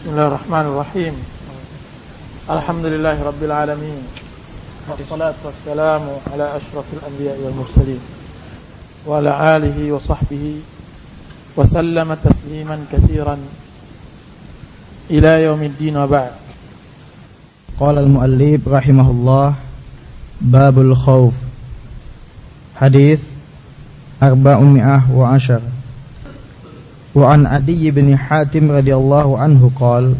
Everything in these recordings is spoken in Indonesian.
Bismillahirrahmanirrahim. Alhamdulillahi rabbil alamin. Wassalatu wassalamu ala asyrafil anbiya'i wal mursalin wa ala alihi wa sahbihi wa sallama tasliman katsiran ila yaumiddin wa ba'd. Qala al-muallif rahimahullah, babul khauf. Hadis 410. Wa an Adi bin Hatim radhiyallahu anhu qala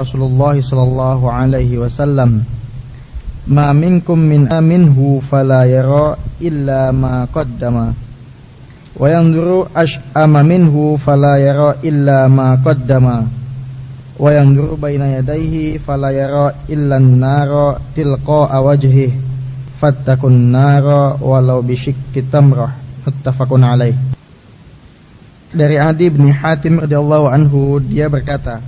Rasulullah sallallahu alaihi wasallam, ma minkum min aminhu fala yara illa ma qaddama wa yanzuru ash'ama minhu fala yara illa ma qaddama wa yanzuru baina yadayhi fala yara illa an-nara tilqa'a wajhihi fattakun nara walau bisyikki tamrah. Muttafaqun alaih. Dari Adi bin Hatim radhiyallahu anhu, dia berkata,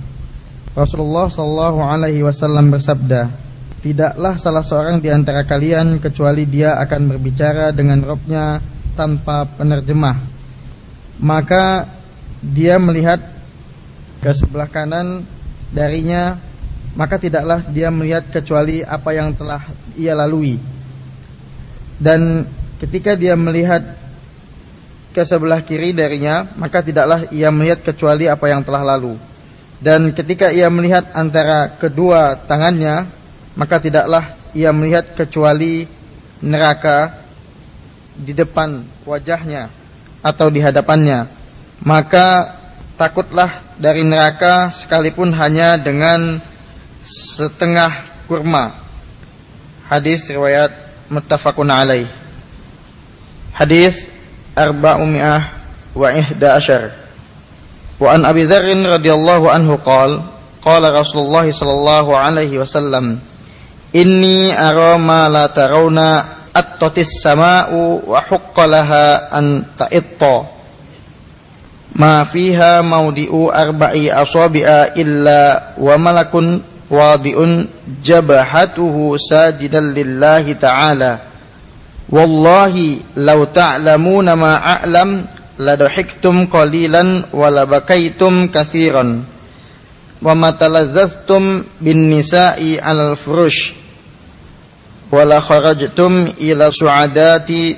Rasulullah sallallahu alaihi wasallam bersabda, tidaklah salah seorang di antara kalian kecuali dia akan berbicara dengan Rabb-nya tanpa penerjemah. Maka dia melihat ke sebelah kanan darinya, maka tidaklah dia melihat kecuali apa yang telah ia lalui. Dan ketika dia melihat ke sebelah kiri darinya, maka tidaklah ia melihat kecuali apa yang telah lalu. Dan ketika ia melihat antara kedua tangannya, maka tidaklah ia melihat kecuali neraka di depan wajahnya atau di hadapannya. Maka takutlah dari neraka sekalipun hanya dengan setengah kurma. Hadis riwayat muttafaqun alaih. Hadis 411. Wa an Abi Dzar radhiyallahu anhu qala Rasulullah sallallahu alaihi wasallam, inni ara ma la tarawna attatis sama'u wa huqqa laha an ta'itta ma fiha mawdi'u arba'i asabi'a illa wa malakun wadi'un jabahatuhu sajidan lillahi ta'ala. Wallahi law ta'lamuna ma a'lam ladahiktum qalilan wa labakaitum katsiran wa matalazzaztum bin nisa'i 'alal furush wa la kharajtum ila su'adati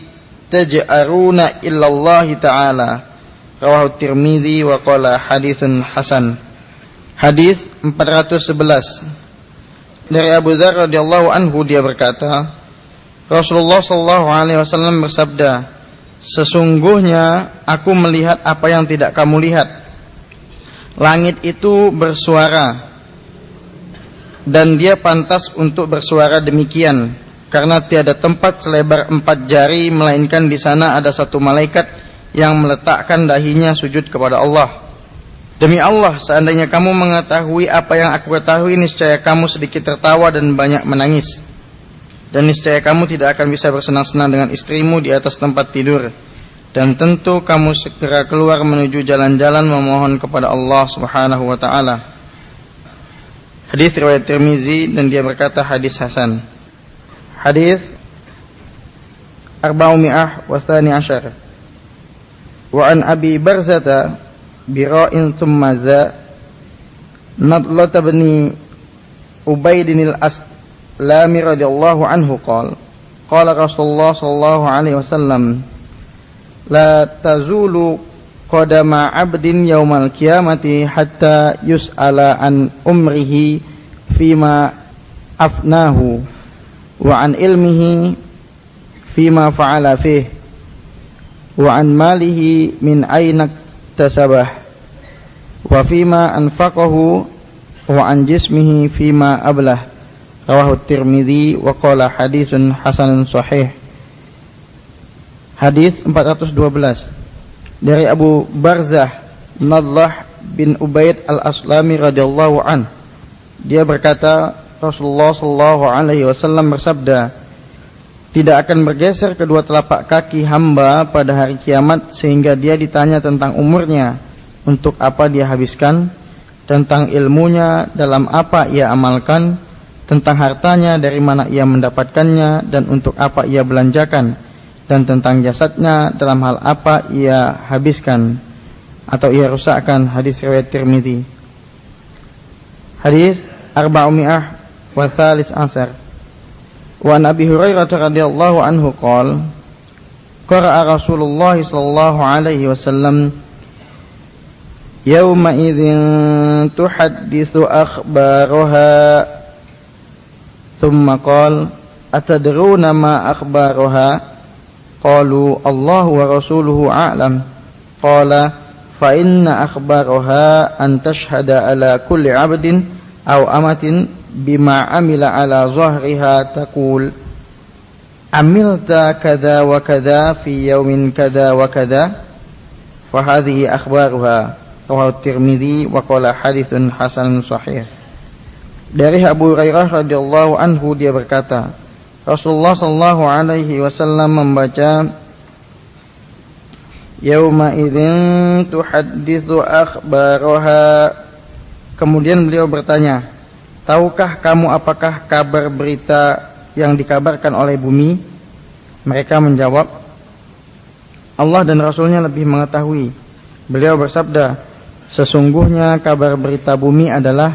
taj'aruna illa Allah ta'ala. Rawahu Tirmidzi wa qala haditsun hasan. Hadis 411. Dari Abu Dzar radhiyallahu anhu, dia berkata, Rasulullah sallallahu alaihi wasallam bersabda, sesungguhnya aku melihat apa yang tidak kamu lihat. Langit itu bersuara, dan dia pantas untuk bersuara demikian, karena tiada tempat selebar 4 jari melainkan di sana ada satu malaikat yang meletakkan dahinya sujud kepada Allah. Demi Allah, seandainya kamu mengetahui apa yang aku ketahui, niscaya kamu sedikit tertawa dan banyak menangis. Dan niscaya kamu tidak akan bisa bersenang-senang dengan istrimu di atas tempat tidur. Dan tentu kamu segera keluar menuju jalan-jalan memohon kepada Allah subhanahu wa ta'ala. Hadis riwayat Tirmizi, dan dia berkata hadis hasan. Hadis 412. Wa an Abi Barzata bira'in thumma za Nadlata bani Ubaidinil Lami radhiyallahu anhu qala Rasulullah sallallahu alaihi wasallam, la tazulu qadama 'abdin yaumal qiyamati hatta yus'ala an umrihi fima afnahu wa an ilmihi fima fa'ala fihi wa an malihi min ayna iktasabah wa fima anfaqahu wa an jismihi fima ablah. Rawahu Tirmidzi wa qala hadisun hasanun sahih. Hadis 412. Dari Abu Barzah Nadlah bin Ubaid al-Aslami radhiyallahu an, dia berkata, Rasulullah sallallahu alaihi wasallam bersabda, tidak akan bergeser kedua telapak kaki hamba pada hari kiamat sehingga dia ditanya tentang umurnya, untuk apa dia habiskan, tentang ilmunya, dalam apa ia amalkan, tentang hartanya, dari mana ia mendapatkannya dan untuk apa ia belanjakan, dan tentang jasadnya, dalam hal apa ia habiskan atau ia rusakkan. Hadis riwayat Tirmidzi. Hadis 400 wa thalis asar. Wa an Abi Hurairah radhiyallahu anhu qala qara'a Rasulullah sallallahu alaihi wasallam yawma idzin tuhadditsu akhbaraha thumma qala atadruna ma akhbaraha qalu Allahu wa rasuluhu a'lam qala fa inna akhbaraha an tashhada ala kulli 'abdin aw amatin bima amila ala zahriha taqul amilta kadza wa kadza fi yawmin kadza wa kadza fa hadhihi akhbaruha rawahu Tirmidzi wa qala haditsun hasanun sahih. Dari Abu Hurairah radhiyallahu anhu dia berkata, Rasulullah sallallahu alaihi wasallam membaca yauma idzin tuhadditsu akhbaraha. Kemudian beliau bertanya, tahukah kamu apakah kabar berita yang dikabarkan oleh bumi? Mereka menjawab, Allah dan Rasulnya lebih mengetahui. Beliau bersabda, sesungguhnya kabar berita bumi adalah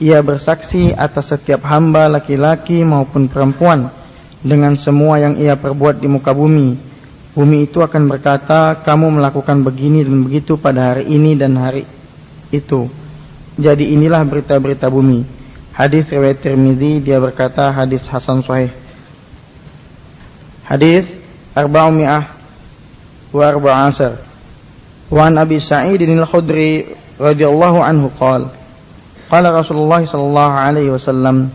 ia bersaksi atas setiap hamba laki-laki maupun perempuan dengan semua yang ia perbuat di muka bumi. Bumi itu akan berkata, kamu melakukan begini dan begitu pada hari ini dan hari itu. Jadi inilah berita-berita bumi. Hadis riwayat Tirmidzi, dia berkata hadis hasan sahih. Hadis 414. Wa an Abi Sa'id al-Khudri radhiyallahu anhu qala qala Rasulullah sallallahu alaihi wasallam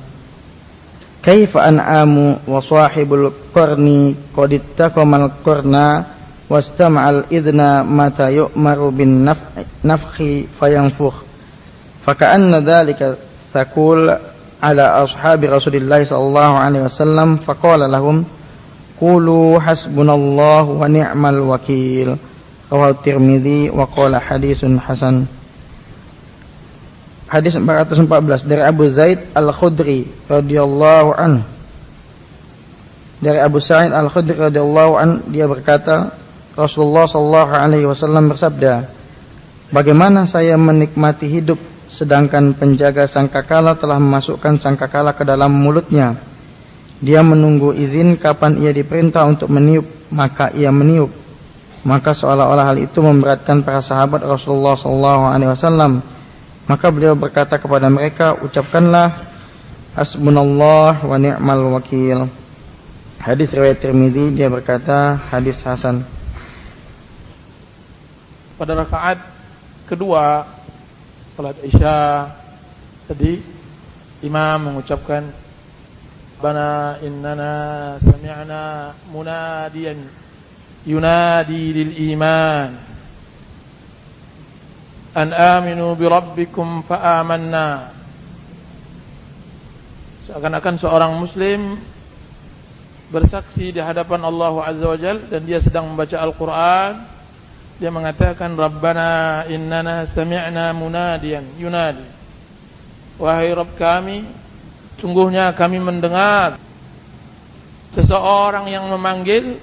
kaifa an'amu wa sahibul qarni qad ittaqamal qarna wastama'al idna mata yu'maru bin nafkhi fayanfukh faka'anna dhalika taqul ala ashabi Rasulillah sallallahu alaihi wasallam faqala lahum qulu hasbunallahu wa ni'mal wakil rawahu Tirmidzi wa qala hadisun hasan. Hadis 414 dari Abu Zaid Al-Khudri radhiyallahu anhu. Dari Abu Sa'id Al-Khudri radhiyallahu anhu dia berkata, Rasulullah sallallahu alaihi wasallam bersabda, bagaimana saya menikmati hidup sedangkan penjaga sangkakala telah memasukkan sangkakala ke dalam mulutnya. Dia menunggu izin kapan ia diperintah untuk meniup, maka ia meniup. Maka seolah-olah hal itu memberatkan para sahabat Rasulullah sallallahu alaihi wasallam. Maka beliau berkata kepada mereka, ucapkanlah hasbunallah wa ni'mal wakil. Hadis riwayat Tirmidzi, dia berkata hadis hasan. Pada rakaat kedua salat Isya tadi imam mengucapkan Rabbana innana sami'na munadiyan yunadi lil iman an aminu bi rabbikum fa amanna. Seakan-akan seorang muslim bersaksi di hadapan Allah Azza wa Jalla dan dia sedang membaca Al-Quran. Dia mengatakan Rabbana innana sami'na munadiyan yunadi, wahai Rabb kami, sungguhnya kami mendengar seseorang yang memanggil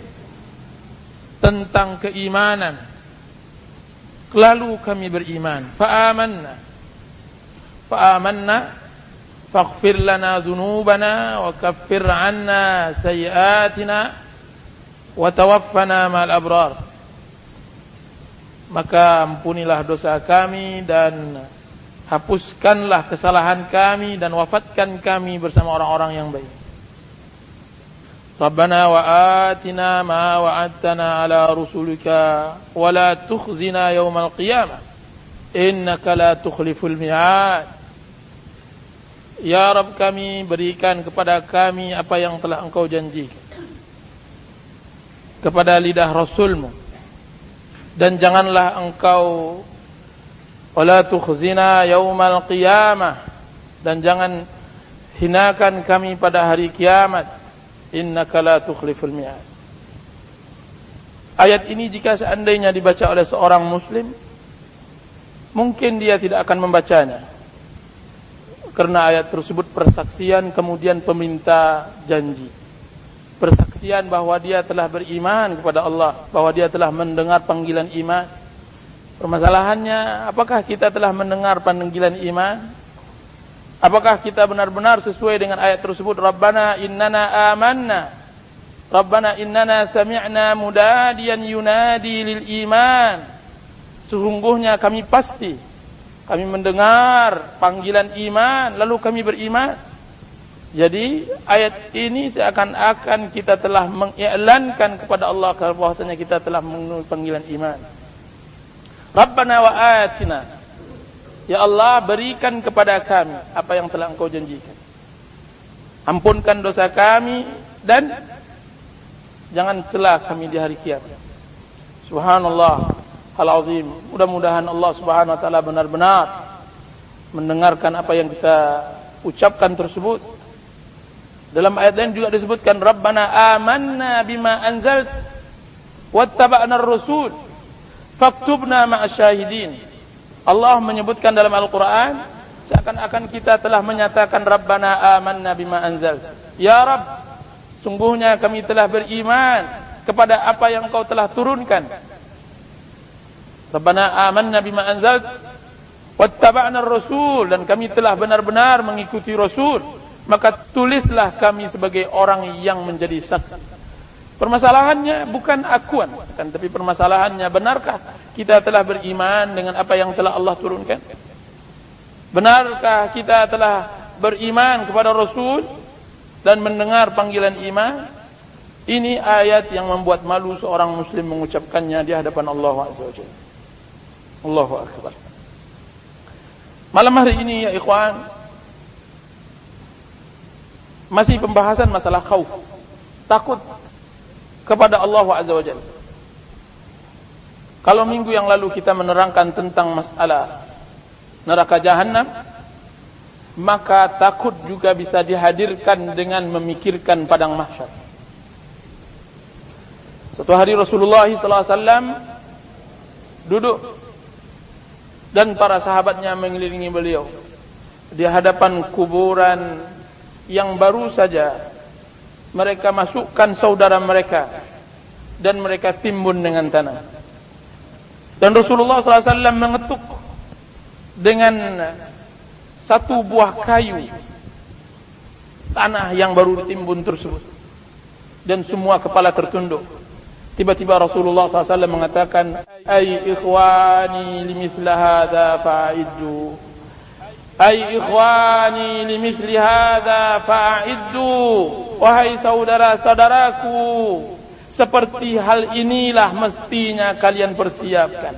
tentang keimanan, lalu kami beriman. Fa'amanna faghfir lana dhunubana wa kaffir 'anna sayyi'atina wa tawaffana ma'al abrar. Maka ampunilah dosa kami dan hapuskanlah kesalahan kami dan wafatkan kami bersama orang-orang yang baik. Rabbana wa atina ma wa'adtana ala rusulika wa la tukhzina yawmal qiyamah innaka la tukhliful mi'ad. Ya Rabb kami, berikan kepada kami apa yang telah Engkau janjikan kepada lidah Rasulmu, dan janganlah Engkau wala tukhzina yaumal qiyamah, dan jangan hinakan kami pada hari kiamat, innaka la tukhliful mi'ad. Ayat ini jika seandainya dibaca oleh seorang muslim, mungkin dia tidak akan membacanya, karena ayat tersebut persaksian kemudian peminta janji, persaksian bahwa dia telah beriman kepada Allah, bahwa dia telah mendengar panggilan iman. Permasalahannya, apakah kita telah mendengar panggilan iman? Apakah kita benar-benar sesuai dengan ayat tersebut? Rabbana innana amanna. Rabbana innana sami'na munadiyan yunadi lil iman. Sesungguhnya kami pasti, kami mendengar panggilan iman, lalu kami beriman. Jadi ayat ini seakan-akan kita telah mengiklankan kepada Allah bahwasanya kita telah memenuhi panggilan iman. Rabbana wa atina. Ya Allah, berikan kepada kami apa yang telah Engkau janjikan. Ampunkan dosa kami dan jangan celah kami di hari kiamat. Subhanallah al-azim. Mudah-mudahan Allah Subhanahu wa taala benar-benar mendengarkan apa yang kita ucapkan tersebut. Dalam ayat lain juga disebutkan Rabbana amanna bima anzalt wattaba'na ar-rasul faktubna ma'asyahidin. Allah menyebutkan dalam Al-Quran seakan-akan kita telah menyatakan Rabbana amanna bima anzalt. Ya Rabb, sungguhnya kami telah beriman kepada apa yang Kau telah turunkan. Rabbana amanna bima anzalt wattaba'na ar-rasul, dan kami telah benar-benar mengikuti Rasul. Maka tulislah kami sebagai orang yang menjadi saksi. Permasalahannya bukan akuan, kan, tapi permasalahannya benarkah kita telah beriman dengan apa yang telah Allah turunkan? Benarkah kita telah beriman kepada Rasul dan mendengar panggilan iman? Ini ayat yang membuat malu seorang muslim mengucapkannya di hadapan Allah Azza wa Jalla. Allahu Akbar. Malam hari ini ya ikhwan, masih pembahasan masalah khauf, takut kepada Allah Azza wa Jalla. Kalau minggu yang lalu kita menerangkan tentang masalah neraka jahanam, maka takut juga bisa dihadirkan dengan memikirkan padang mahsyar. Suatu hari Rasulullah SAW duduk dan para sahabatnya mengelilingi beliau di hadapan kuburan yang baru saja mereka masukkan saudara mereka dan mereka timbun dengan tanah. Dan Rasulullah SAW mengetuk dengan satu buah kayu tanah yang baru ditimbun tersebut, dan semua kepala tertunduk. Tiba-tiba Rasulullah SAW mengatakan, "Ay ikhwani limithla hadha fa'iddu. Ay ikhwani limithli hadza fa'iddu." Wahai saudara-saudaraku, seperti hal inilah mestinya kalian persiapkan.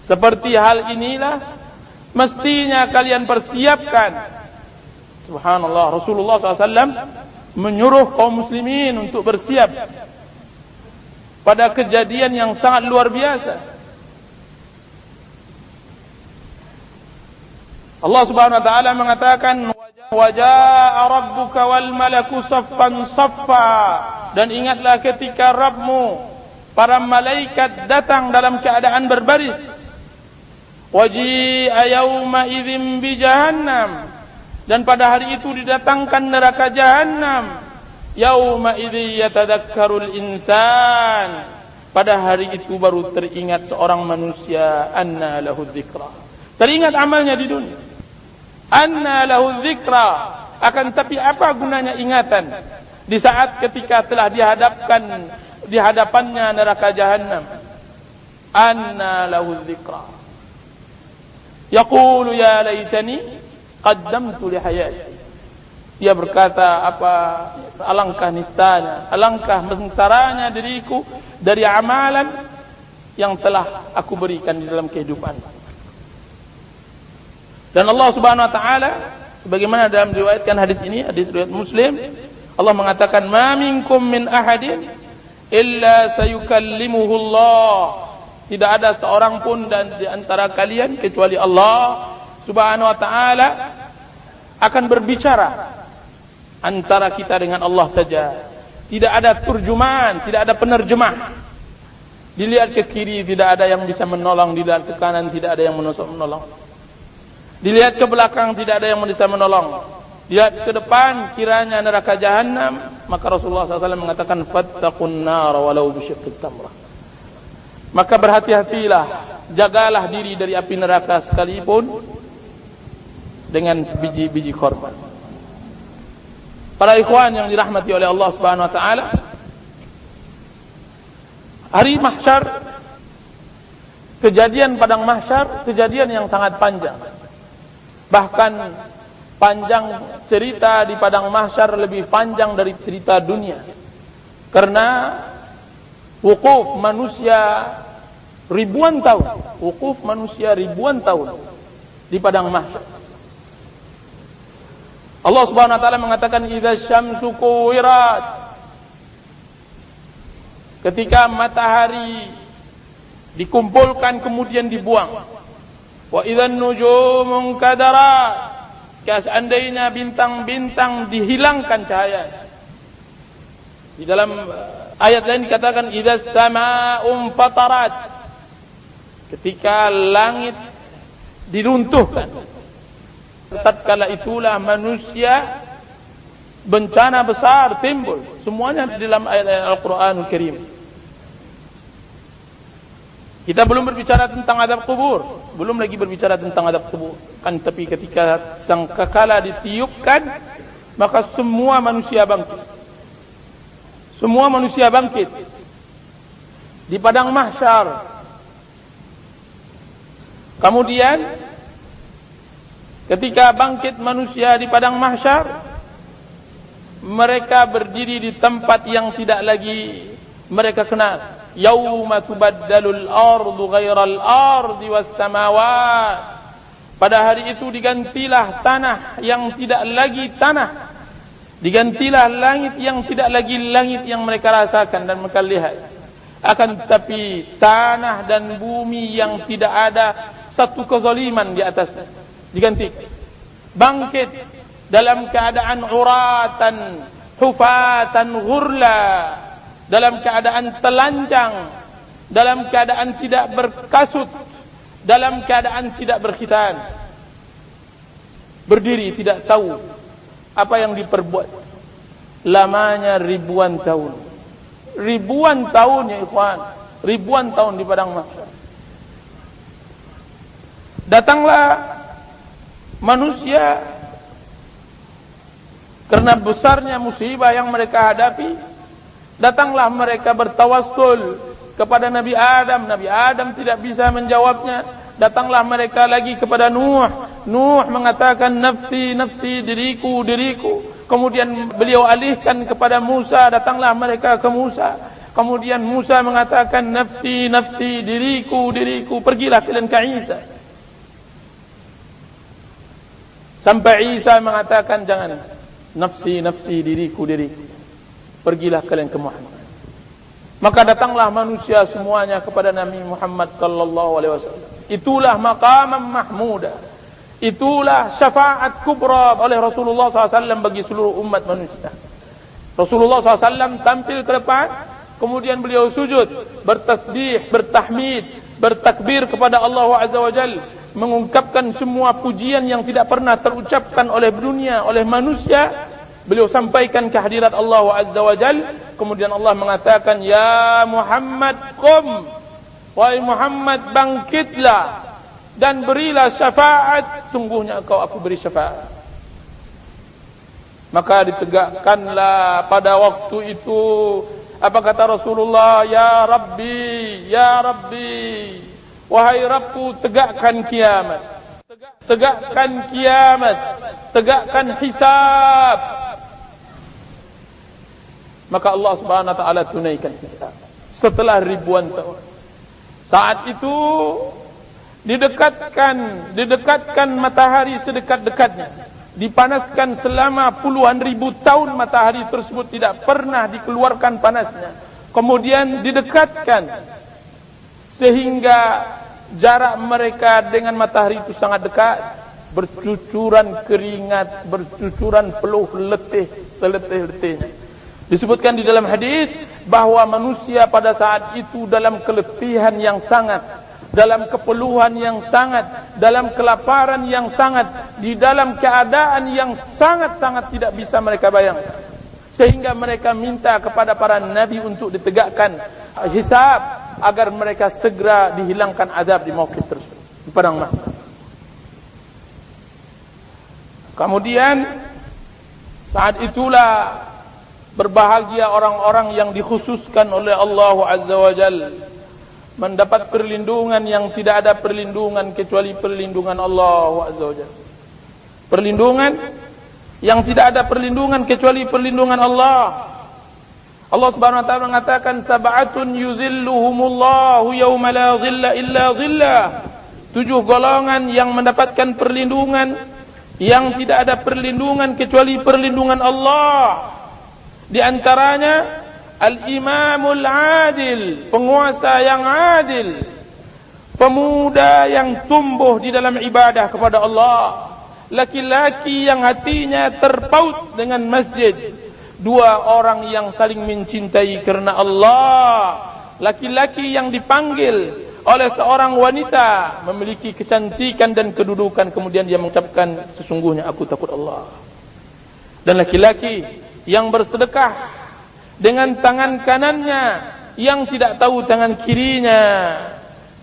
Seperti hal inilah mestinya kalian persiapkan. Subhanallah, Rasulullah SAW menyuruh kaum muslimin untuk bersiap pada kejadian yang sangat luar biasa. Allah Subhanahu wa taala mengatakan, "Wa jaa'a rabbuka wal malaku saffan saffa." Dan ingatlah ketika Rabbmu, para malaikat datang dalam keadaan berbaris. Wa ji'a yauma idzin bi jahannam. Dan pada hari itu didatangkan neraka jahanam. Yauma idzi yatadakkarul insan. Pada hari itu baru teringat seorang manusia, anna lahu dzikra. Teringat amalnya di dunia. Anna lahu dzikra, akan tapi apa gunanya ingatan di saat ketika telah di hadapannya neraka jahanam? Anna lahu dzikra. Yaqulu ya laitani qaddamtu li hayati. Dia berkata, apa alangkah nistanya, alangkah sengsaranya diriku dari amalan yang telah aku berikan di dalam kehidupan. Dan Allah Subhanahu wa taala sebagaimana dalam diriwayatkan hadis ini, hadis riwayat Muslim, Allah mengatakan, "Ma minkum min ahadin illa sayukallimuhu Allah." Tidak ada seorang pun dan di antara kalian kecuali Allah Subhanahu wa taala akan berbicara antara kita dengan Allah saja. Tidak ada turjuman, tidak ada penerjemah. Dilihat ke kiri tidak ada yang bisa menolong, dilihat ke kanan tidak ada yang menolong. Dilihat ke belakang tidak ada yang bisa menolong. Dilihat ke depan kiranya neraka jahanam, maka Rasulullah SAW mengatakan, "Fattaqun nar walau bisyiqqit tamrah." Maka berhati-hatilah, jagalah diri dari api neraka sekalipun dengan sebiji-biji korban. Para ikhwan yang dirahmati oleh Allah Subhanahu wa taala, hari mahsyar, kejadian padang mahsyar, kejadian yang sangat panjang. Bahkan panjang cerita di padang mahsyar lebih panjang dari cerita dunia. Karena wukuf manusia ribuan tahun, wukuf manusia ribuan tahun di padang mahsyar. Allah Subhanahu wa taala mengatakan idza syamsu kuwirat, ketika matahari dikumpulkan kemudian dibuang. Wa idzan nujumu kadarat, seandainya bintang-bintang dihilangkan cahaya. Di dalam ayat lain dikatakan idzas samaa'u fatarat, ketika langit diruntuhkan. Tatkala itulah manusia bencana besar timbul. Semuanya di dalam ayat-ayat Al-Qur'anul Karim. Kita belum berbicara tentang azab kubur, belum lagi berbicara tentang azab kubur. Kan tapi ketika sangkakala ditiupkan, maka semua manusia bangkit. Semua manusia bangkit di padang mahsyar. Kemudian ketika bangkit manusia di padang mahsyar, mereka berdiri di tempat yang tidak lagi mereka kenal. Yauma tubaddalul ardu ghairal ardi was samawat. Pada hari itu digantilah tanah yang tidak lagi tanah, digantilah langit yang tidak lagi langit yang mereka rasakan dan mereka lihat. Akan tetapi tanah dan bumi yang tidak ada satu kezaliman di atasnya diganti, bangkit dalam keadaan uratan, hufatan, ghurla, dalam keadaan telanjang, dalam keadaan tidak berkasut, dalam keadaan tidak berkhitan, berdiri tidak tahu apa yang diperbuat. Lamanya ribuan tahun, ribuan tahun ya ikhwan, ribuan tahun di padang mahsyar. Datanglah manusia karena besarnya musibah yang mereka hadapi, datanglah mereka bertawassul kepada Nabi Adam. Nabi Adam tidak bisa menjawabnya. Datanglah mereka lagi kepada Nuh. Nuh mengatakan nafsi, nafsi, diriku, diriku. Kemudian beliau alihkan kepada Musa. Datanglah mereka ke Musa. Kemudian Musa mengatakan nafsi, nafsi, diriku, diriku. Pergilah kalian ke Isa. Sampai Isa mengatakan jangan, nafsi, nafsi, diriku, diriku. Pergilah kalian ke Muhammad. Maka datanglah manusia semuanya kepada Nabi Muhammad sallallahu alaihi wasallam. Itulah maqamam mahmuda. Itulah syafaat kubra oleh Rasulullah SAW bagi seluruh umat manusia. Rasulullah SAW tampil ke depan, kemudian beliau sujud, bertasbih, bertahmid, bertakbir kepada Allah Azza wa Jalla, mengungkapkan semua pujian yang tidak pernah terucapkan oleh dunia, oleh manusia. Beliau sampaikan kehadirat Allah Azza wa Jal. Kemudian Allah mengatakan, ya Muhammad qum, wahai Muhammad bangkitlah dan berilah syafaat, sungguhnya engkau aku beri syafaat. Maka ditegakkanlah pada waktu itu, apa kata Rasulullah, ya Rabbi, ya Rabbi, wahai Rabbku, tegakkan kiamat, tegakkan kiamat, tegakkan hisab. Maka Allah Subhanahu wa taala tunaikan hisab setelah ribuan tahun. Saat itu didekatkan matahari sedekat-dekatnya, dipanaskan selama puluhan ribu tahun. Matahari tersebut tidak pernah dikeluarkan panasnya. Kemudian didekatkan sehingga jarak mereka dengan matahari itu sangat dekat. Bercucuran keringat, bercucuran peluh letih, seletih-letihnya. Disebutkan di dalam hadis bahwa manusia pada saat itu dalam keletihan yang sangat, dalam kepeluhan yang sangat, dalam kelaparan yang sangat, di dalam keadaan yang sangat-sangat tidak bisa mereka bayangkan. Sehingga mereka minta kepada para nabi untuk ditegakkan hisab agar mereka segera dihilangkan azab di mauqif tersebut, di padang mahsyar. Kemudian saat itulah berbahagia orang-orang yang dikhususkan oleh Allah Azza wa Jalla, mendapat perlindungan yang tidak ada perlindungan kecuali perlindungan Allah Azza wa Jalla. Perlindungan yang tidak ada perlindungan kecuali perlindungan Allah. Allah Subhanahu wa taala mengatakan sab'atun yuzilluhumullahu yauma la zilla illa zillah. 7 golongan yang mendapatkan perlindungan yang tidak ada perlindungan kecuali perlindungan Allah. Di antaranya al-imamul adil, penguasa yang adil, pemuda yang tumbuh di dalam ibadah kepada Allah, laki-laki yang hatinya terpaut dengan masjid, 2 orang yang saling mencintai karena Allah, laki-laki yang dipanggil oleh seorang wanita memiliki kecantikan dan kedudukan, kemudian dia mengucapkan sesungguhnya aku takut Allah, dan laki-laki yang bersedekah dengan tangan kanannya yang tidak tahu tangan kirinya,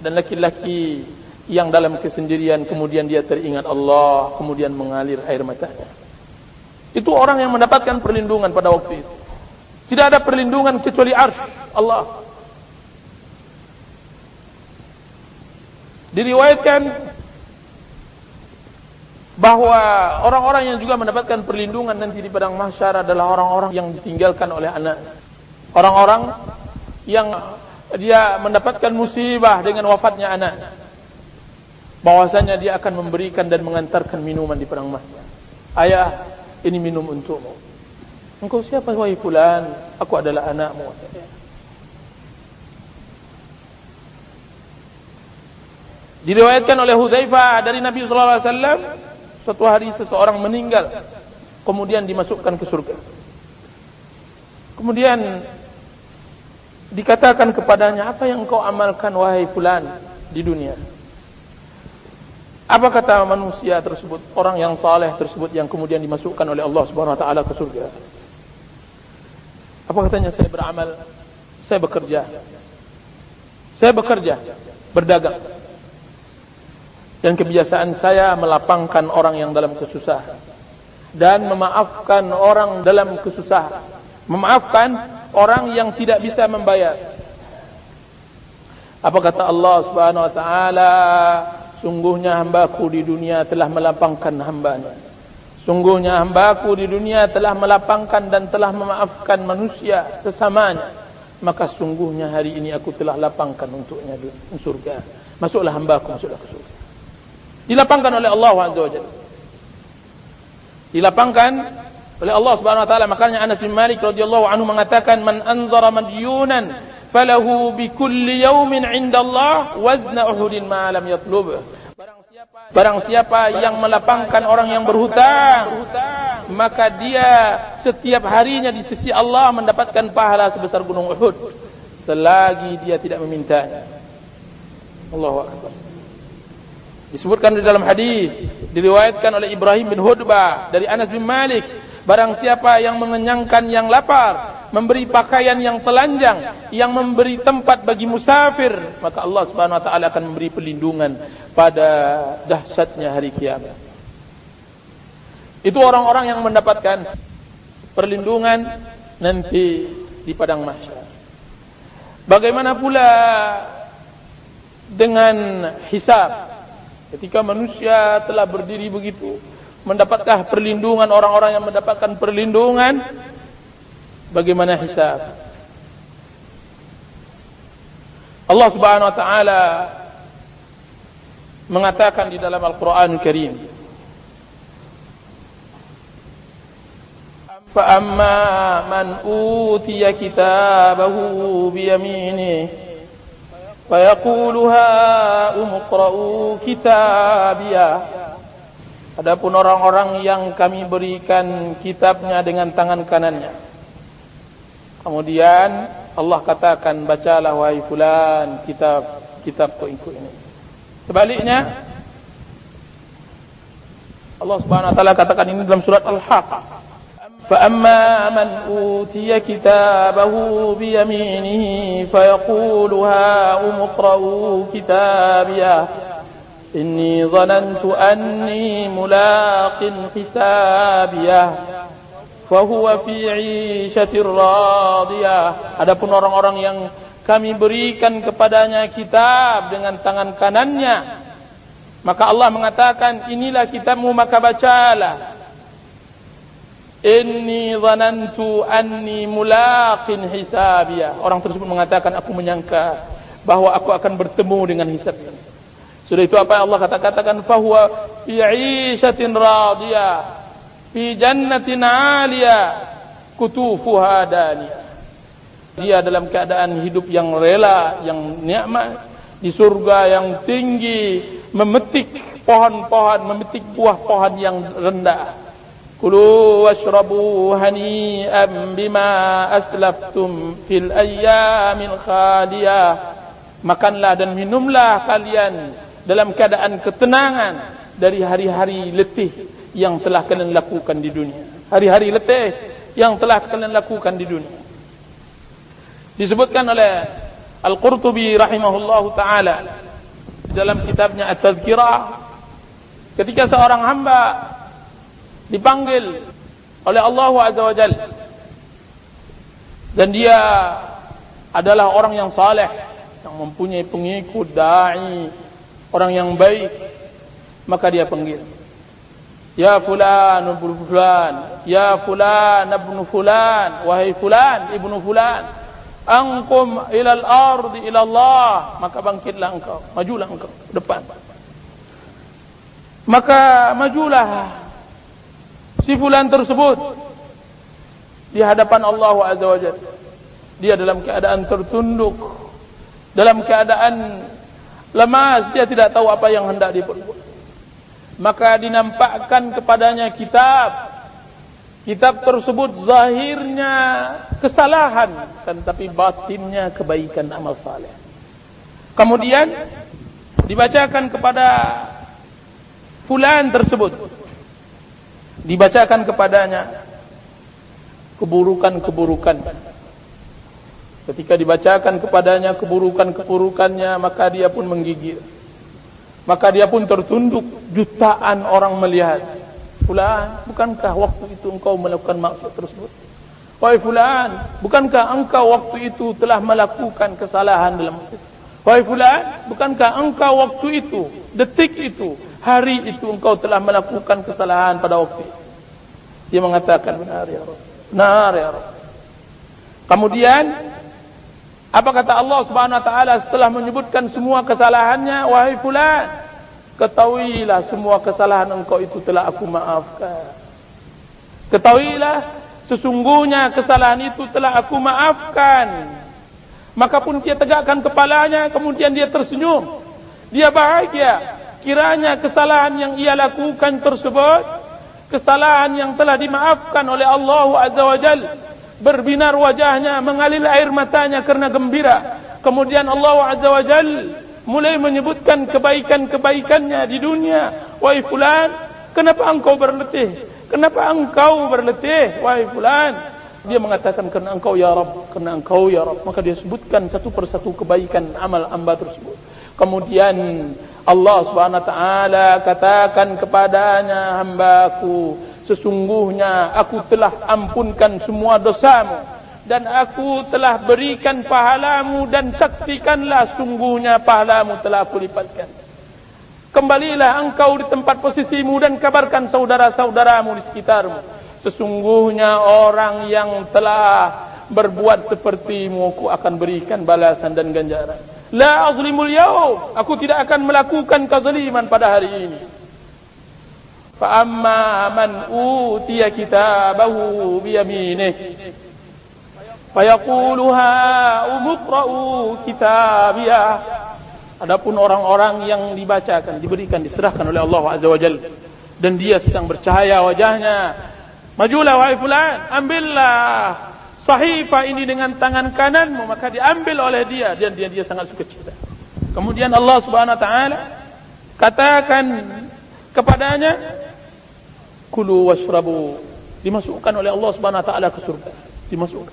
dan laki-laki yang dalam kesendirian kemudian dia teringat Allah, kemudian mengalir air matanya. Itu orang yang mendapatkan perlindungan pada waktu itu. Tidak ada perlindungan kecuali arsy Allah. Diriwayatkan bahwa orang-orang yang juga mendapatkan perlindungan nanti di padang mahsyar adalah orang-orang yang ditinggalkan oleh anak. Orang-orang yang dia mendapatkan musibah dengan wafatnya anak, bahwasanya dia akan memberikan dan mengantarkan minuman di padang mahsyar. Ayah, ini minum untukmu. Engkau siapa wahai fulan? Aku adalah anakmu. Diriwayatkan oleh Hudzaifah dari Nabi sallallahu alaihi wasallam, suatu hari seseorang meninggal kemudian dimasukkan ke surga. Kemudian dikatakan kepadanya, apa yang engkau amalkan wahai fulan di dunia? Apa kata manusia tersebut, orang yang saleh tersebut yang kemudian dimasukkan oleh Allah Subhanahu wa taala ke surga? Apa katanya? Saya beramal, saya bekerja, berdagang. Dan kebiasaan saya melapangkan orang yang dalam kesusahan dan memaafkan orang dalam kesusahan, memaafkan orang yang tidak bisa membayar. Apa kata Allah Subhanahu wa taala? Sungguhnya hambaku di dunia telah melapangkan hambanya. Sungguhnya hambaku di dunia telah melapangkan dan telah memaafkan manusia sesamanya. Maka sungguhnya hari ini aku telah lapangkan untuknya di surga. Masuklah hambaku, masuklah ke surga. Dilapangkan oleh Allah Azza wa Jalla. Dilapangkan oleh Allah Subhanahu wa taala. Makanya Anas bin Malik radhiyallahu anhu mengatakan, man anzara madyunan falahu bi kulli yawmin 'inda Allah wazna uhudin ma lam yatlub. Barang siapa yang melapangkan orang yang berhutang, maka dia setiap harinya di sisi Allah mendapatkan pahala sebesar gunung Uhud selagi dia tidak memintanya. Allahu akbar. Disebutkan di dalam hadis, diriwayatkan oleh Ibrahim bin Hudbah dari Anas bin Malik, barang siapa yang mengenyangkan yang lapar, memberi pakaian yang telanjang, yang memberi tempat bagi musafir, maka Allah Subhanahu wa taala akan memberi perlindungan pada dahsyatnya hari kiamat. Itu orang-orang yang mendapatkan perlindungan nanti di padang mahsyar. Bagaimana pula dengan hisab? Ketika manusia telah berdiri begitu, mendapatkah perlindungan orang-orang yang mendapatkan perlindungan? Bagaimana hisab? Allah Subhanahu wa taala mengatakan di dalam Al-Qur'an Al-Karim, fa amma man utiya kitabahu bi yaminihi fayaqulu ha umqra'u kitabiyah. Adapun orang-orang yang kami berikan kitabnya dengan tangan kanannya, kemudian Allah katakan, bacalah wahai fulan kitabku ini. Sebaliknya Allah Subhanahu wa taala katakan ini dalam surat Al-Haqqah, فَأَمَّا مَنْ أُوتِيَ كِتَابَهُ بِيَمِينِهِ فَيَقُولُ هَاؤُمُ اقْرَءُوا كِتَابِيَهْ Inni zanantu anni mulaqin hisabiyah fahuwa fi 'ishatir radiyah. Adapun orang-orang yang kami berikan kepadanya kitab dengan tangan kanannya, maka Allah mengatakan, inilah kitabmu, maka bacalah. Inni zanantu anni mulaqin hisabiyah. Orang tersebut mengatakan, aku menyangka bahwa aku akan bertemu dengan hisab ini. Sudah itu apa yang Allah katakan? Fahuwa fi 'ishatin radiyah fi jannatin 'aliyah kutufuha daniyah. Dia dalam keadaan hidup yang rela, yang nikmat di surga yang tinggi, memetik pohon-pohon, memetik buah pohon yang rendah. Kulu washrabu hani'an bima aslaftum fil ayyamil khaliyah. Makanlah dan minumlah kalian dalam keadaan ketenangan dari hari-hari letih yang telah kalian lakukan di dunia. Hari-hari letih yang telah kalian lakukan di dunia. Disebutkan oleh Al-Qurtubi rahimahullahu ta'ala dalam kitabnya At-Tadhkirah, ketika seorang hamba dipanggil oleh Allah Azza wa Jalla dan dia adalah orang yang saleh, yang mempunyai pengikut, da'i, orang yang baik, maka dia panggil, ya fulan ibnu fulan, ya fulan ibnu fulan, wahai fulan ibnu fulan, anqum ilal ardi ila Allah, maka bangkitlah engkau, majulah engkau ke depan. Maka majulah si fulan tersebut di hadapan Allah Azza wa Jalla. Dia dalam keadaan tertunduk, dalam keadaan lemas, dia tidak tahu apa yang hendak diperbuat. Maka dinampakkan kepadanya kitab. Kitab tersebut zahirnya kesalahan, tetapi batinnya kebaikan amal saleh. Kemudian dibacakan kepada fulan tersebut, dibacakan kepadanya keburukan-keburukan. Ketika dibacakan kepadanya keburukan-keburukannya, maka dia pun menggigil. Maka dia pun tertunduk, jutaan orang melihat. Fulan, bukankah waktu itu engkau melakukan maksud tersebut? Wahai fulan, bukankah engkau waktu itu telah melakukan kesalahan dalam itu? Wahai fulan, bukankah engkau waktu itu, detik itu, hari itu engkau telah melakukan kesalahan pada waktu itu? Dia mengatakan, benar ya Rabb, benar ya Rabb. Kemudian apa kata Allah Subhanahu wa taala setelah menyebutkan semua kesalahannya? Wahai fulan, ketahuilah semua kesalahan engkau itu telah aku maafkan. Ketahuilah sesungguhnya kesalahan itu telah aku maafkan. Maka pun dia tegakkan kepalanya, kemudian dia tersenyum. Dia bahagia. Kiranya kesalahan yang ia lakukan tersebut, kesalahan yang telah dimaafkan oleh Allah Azza wa Jalla. Berbinar wajahnya, mengalir air matanya karena gembira. Kemudian Allah Azza wa Jalla mulai menyebutkan kebaikan-kebaikannya di dunia. Wahai fulan, kenapa engkau berletih? Kenapa engkau berletih? Wahai fulan, dia mengatakan karena engkau ya Rabb, karena engkau ya Rabb. Maka dia sebutkan satu persatu kebaikan amal hamba tersebut. Kemudian Allah Subhanahu wa taala katakan kepadanya, hambaku, sesungguhnya aku telah ampunkan semua dosamu dan aku telah berikan pahalamu, dan saksikanlah sungguhnya pahalamu telah aku lipatkan. Kembalilah engkau di tempat posisimu dan kabarkan saudara-saudaramu di sekitarmu. Sesungguhnya orang yang telah berbuat sepertimu, aku akan berikan balasan dan ganjaran. La azlimul yaum, aku tidak akan melakukan kezaliman pada hari ini. Fa amma man utiya kitabahu bi yaminih fa yaqulu ha umqra'u kitabiyah. Adapun orang-orang yang dibacakan, diberikan, diserahkan oleh Allah Azza wa Jalla, dan dia sedang bercahaya wajahnya, majulah wahai fulan, ambillah sahifah ini dengan tangan kananmu. Maka diambil oleh dia, dan dia sangat sukacita. Kemudian Allah Subhanahu wa taala katakan kepadanya, kulu washrabu, dimasukkan oleh Allah Subhanahu wa taala ke surga.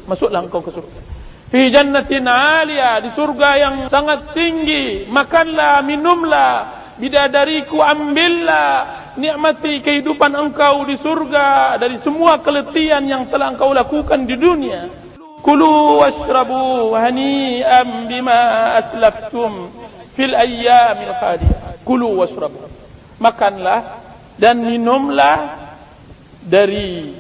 Masuklah engkau ke surga. Fi jannatin 'aliyah, di surga yang sangat tinggi. Makanlah, minumlah bidadariku, ambillah, nikmati kehidupan engkau di surga dari semua keletihan yang telah engkau lakukan di dunia. Kulu washrabu hani'an bima aslaftum fil ayyamil khadiyah. Kulu washrabu, makanlah dan minumlah dari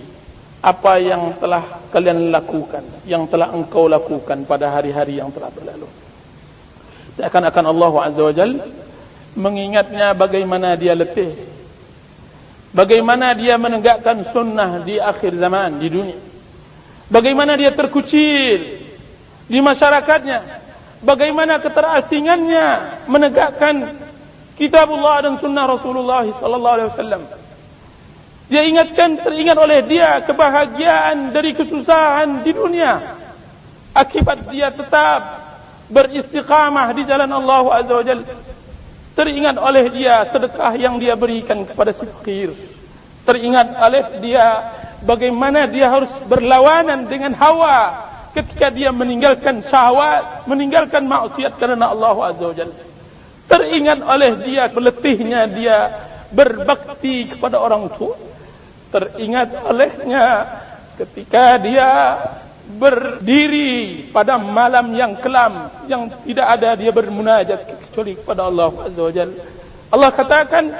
apa yang telah kalian lakukan, yang telah engkau lakukan pada hari-hari yang telah berlalu. Seakan-akan Allah Azza wa Jalla mengingatnya bagaimana dia letih, bagaimana dia menegakkan sunnah di akhir zaman di dunia, bagaimana dia terkucil di masyarakatnya, bagaimana keterasingannya menegakkan kitabullah dan sunnah Rasulullah sallallahu alaihi wasallam. Dia teringat oleh dia kebahagiaan dari kesusahan di dunia akibat dia tetap beristiqamah di jalan Allah Azza wa Jalla. Teringat oleh dia sedekah yang dia berikan kepada si fakir. Teringat oleh dia bagaimana dia harus berlawanan dengan hawa ketika dia meninggalkan syahwat, meninggalkan maksiat karena Allah Azza wa Jalla. Teringat oleh dia letihnya dia berbakti kepada orang tua. Teringat olehnya ketika dia berdiri pada malam yang kelam, yang tidak ada dia bermunajat kecuali kepada Allah Azza wa Jalla. Allah katakan,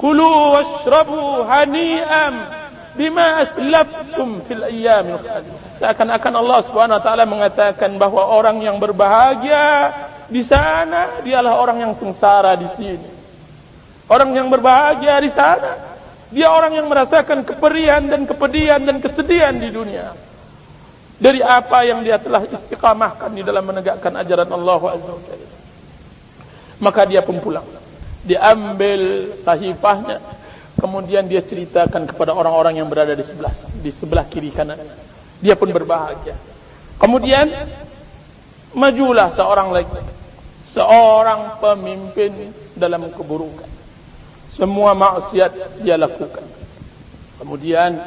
kulu washrabu hani'an bima aslaftum fil ayyamil khadiyah. Seakan-akan Allah Subhanahu wa taala mengatakan bahwa orang yang berbahagia di sana dialah orang yang sengsara di sini. Orang yang berbahagia di sana dia orang yang merasakan keperihan dan kepedihan dan kesedihan di dunia dari apa yang dia telah istiqamahkan di dalam menegakkan ajaran Allah Azza wa Jalla. Maka dia pun pulang, diambil sahifahnya, kemudian dia ceritakan kepada orang-orang yang berada di sebelah kiri kanan. Dia pun berbahagia. Kemudian majulah seorang lagi, seorang pemimpin dalam keburukan. Semua maksiat dia lakukan. Kemudian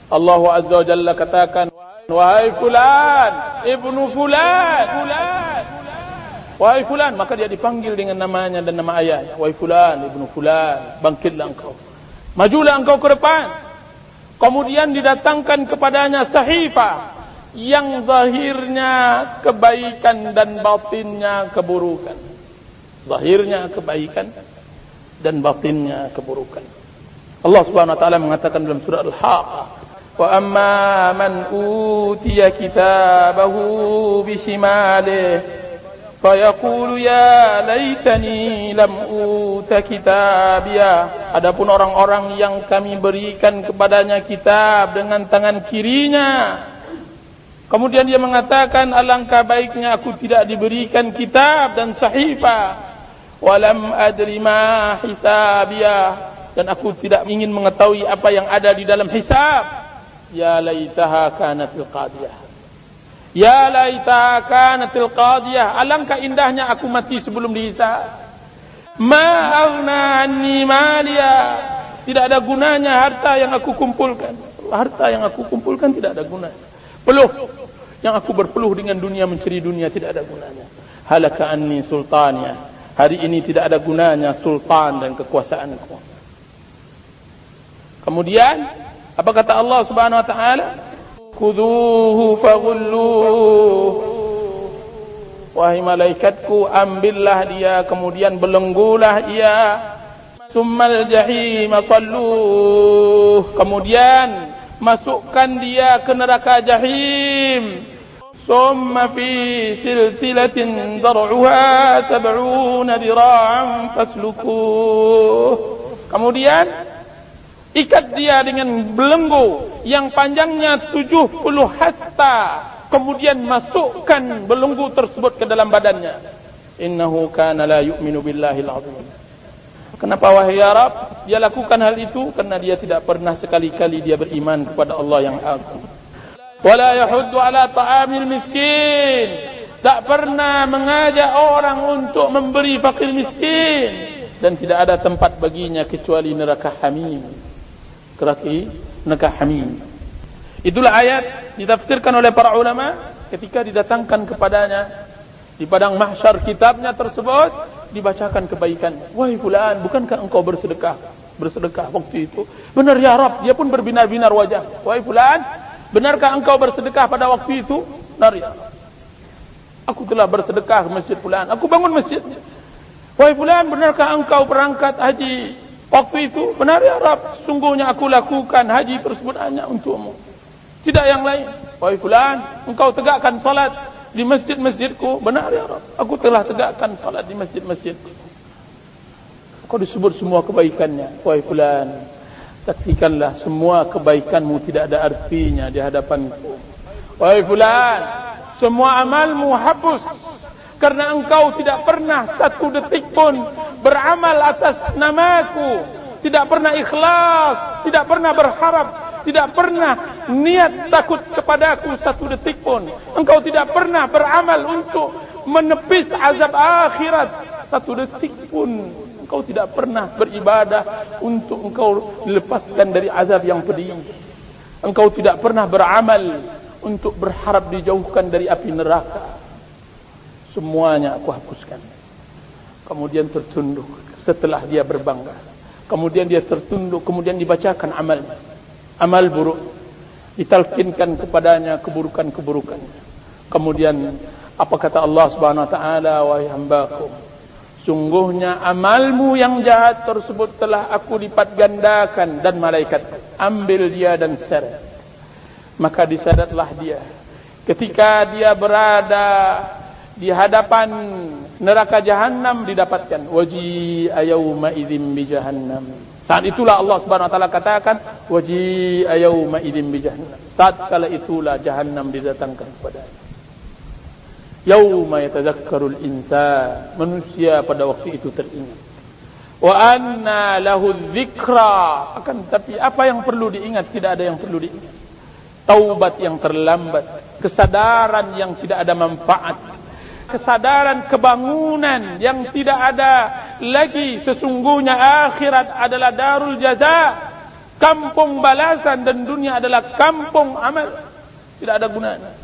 Allah Azza wa Jalla katakan, wahai fulan, ibnu fulan, wahai fulan. Maka dia dipanggil dengan namanya dan nama ayahnya. Wahai fulan, ibnu fulan, bangkitlah engkau, majulah engkau ke depan. Kemudian didatangkan kepadanya sahifah yang zahirnya kebaikan dan batinnya keburukan. Zahirnya kebaikan dan batinnya keburukan. Allah Subhanahu wa taala mengatakan dalam surah Al-Haqqah, wa amma man utiya kitabahu bishimalihi fayaqulu ya laitani lam uta kitabiya. Adapun orang-orang yang kami berikan kepadanya kitab dengan tangan kirinya, kemudian dia mengatakan, alangkah baiknya aku tidak diberikan kitab dan sahifah. Walam adri ma hisabiyah, dan aku tidak ingin mengetahui apa yang ada di dalam hisab. Ya laitaha kanatil qadiyah, ya laitaha kanatil qadiyah, alangkah indahnya aku mati sebelum dihisab. Ma aghna anni maliya, tidak ada gunanya harta yang aku kumpulkan. Harta yang aku kumpulkan tidak ada gunanya. Peluh yang aku berpeluh dengan dunia, mencari dunia, tidak ada gunanya. Halaka anni sultaniyah, hari ini tidak ada gunanya sultan dan kekuasaanku. Kemudian apa kata Allah Subhanahu wa taala? Khudhuhu faghulluh, wahai malaikatku, ambillah dia, kemudian belenggulah ia. Summal jahim salluh, kemudian masukkan dia ke neraka jahim. Summa fi silsilatin dar'uha 70 dira'an faslukuh, kemudian ikat dia dengan belenggu yang panjangnya 70 hasta, kemudian masukkan belenggu tersebut ke dalam badannya. Innahu kana la yu'minu billahil azim. Kenapa wahai ya Rabb dia lakukan hal itu? Karena dia tidak pernah sekali-kali dia beriman kepada Allah yang agung. Wala yahuddu ala ta'amil miskin, tak pernah mengajak orang untuk memberi fakir miskin, dan tidak ada tempat baginya kecuali neraka hamim. Neraka hamim. Itulah ayat ditafsirkan oleh para ulama ketika didatangkan kepadanya di padang mahsyar kitabnya tersebut, dibacakan kebaikan. Wahai fulan, bukankah engkau bersedekah waktu itu? Benar ya Rabb. Dia pun berbinar-binar wajah. Wahai fulan, benarkah engkau bersedekah pada waktu itu? Benar ya Rabb. Aku telah bersedekah ke masjid fulan. Aku bangun masjid. Wahai fulan, benarkah engkau berangkat haji waktu itu? Benar ya Rabb. Sungguhnya aku lakukan haji tersebut hanya untukmu, tidak yang lain. Wahai fulan, engkau tegakkan salat di masjid-masjidku. Benar ya Rabb. Aku telah tegakkan salat di masjid-masjidku. Kau disebut semua kebaikannya. Wahai fulan, saksikanlah semua kebaikanmu tidak ada artinya di hadapanku. Wahai fulan, semua amalmu hapus karena engkau tidak pernah satu detik pun beramal atas namaku, tidak pernah ikhlas, tidak pernah berharap, tidak pernah niat takut kepadaku satu detik pun. Engkau tidak pernah beramal untuk menepis azab akhirat satu detik pun. Engkau tidak pernah beribadah untuk engkau dilepaskan dari azab yang pedih. Engkau tidak pernah beramal untuk berharap dijauhkan dari api neraka. Semuanya aku hapuskan. Kemudian tertunduk setelah dia berbangga. Kemudian dia tertunduk, kemudian dibacakan amalnya. Amal buruk, ditalkinkan kepadanya keburukan-keburukannya. Kemudian apa kata Allah Subhanahu wa taala? Wahai hambaku, sungguhnya amalmu yang jahat tersebut telah aku lipat gandakan, dan malaikat ambil dia dan seret. Maka diseretlah dia. Ketika dia berada di hadapan neraka jahanam, didapatkan waji'a yauma idzin bi jahannam. Saat itulah Allah Subhanahu wa taala katakan waji'a yauma idzin bi jahannam. Saat kala itulah jahanam didatangkan kepadanya. Yauma yatadzakkarul insan, manusia pada waktu itu teringat. Wa anna lahu dzikra, akan tapi apa yang perlu diingat? Tidak ada yang perlu diingat. Taubat yang terlambat, kesadaran yang tidak ada manfaat, kesadaran kebangunan yang tidak ada lagi. Sesungguhnya akhirat adalah darul jaza, kampung balasan, dan dunia adalah kampung amal. Tidak ada gunanya.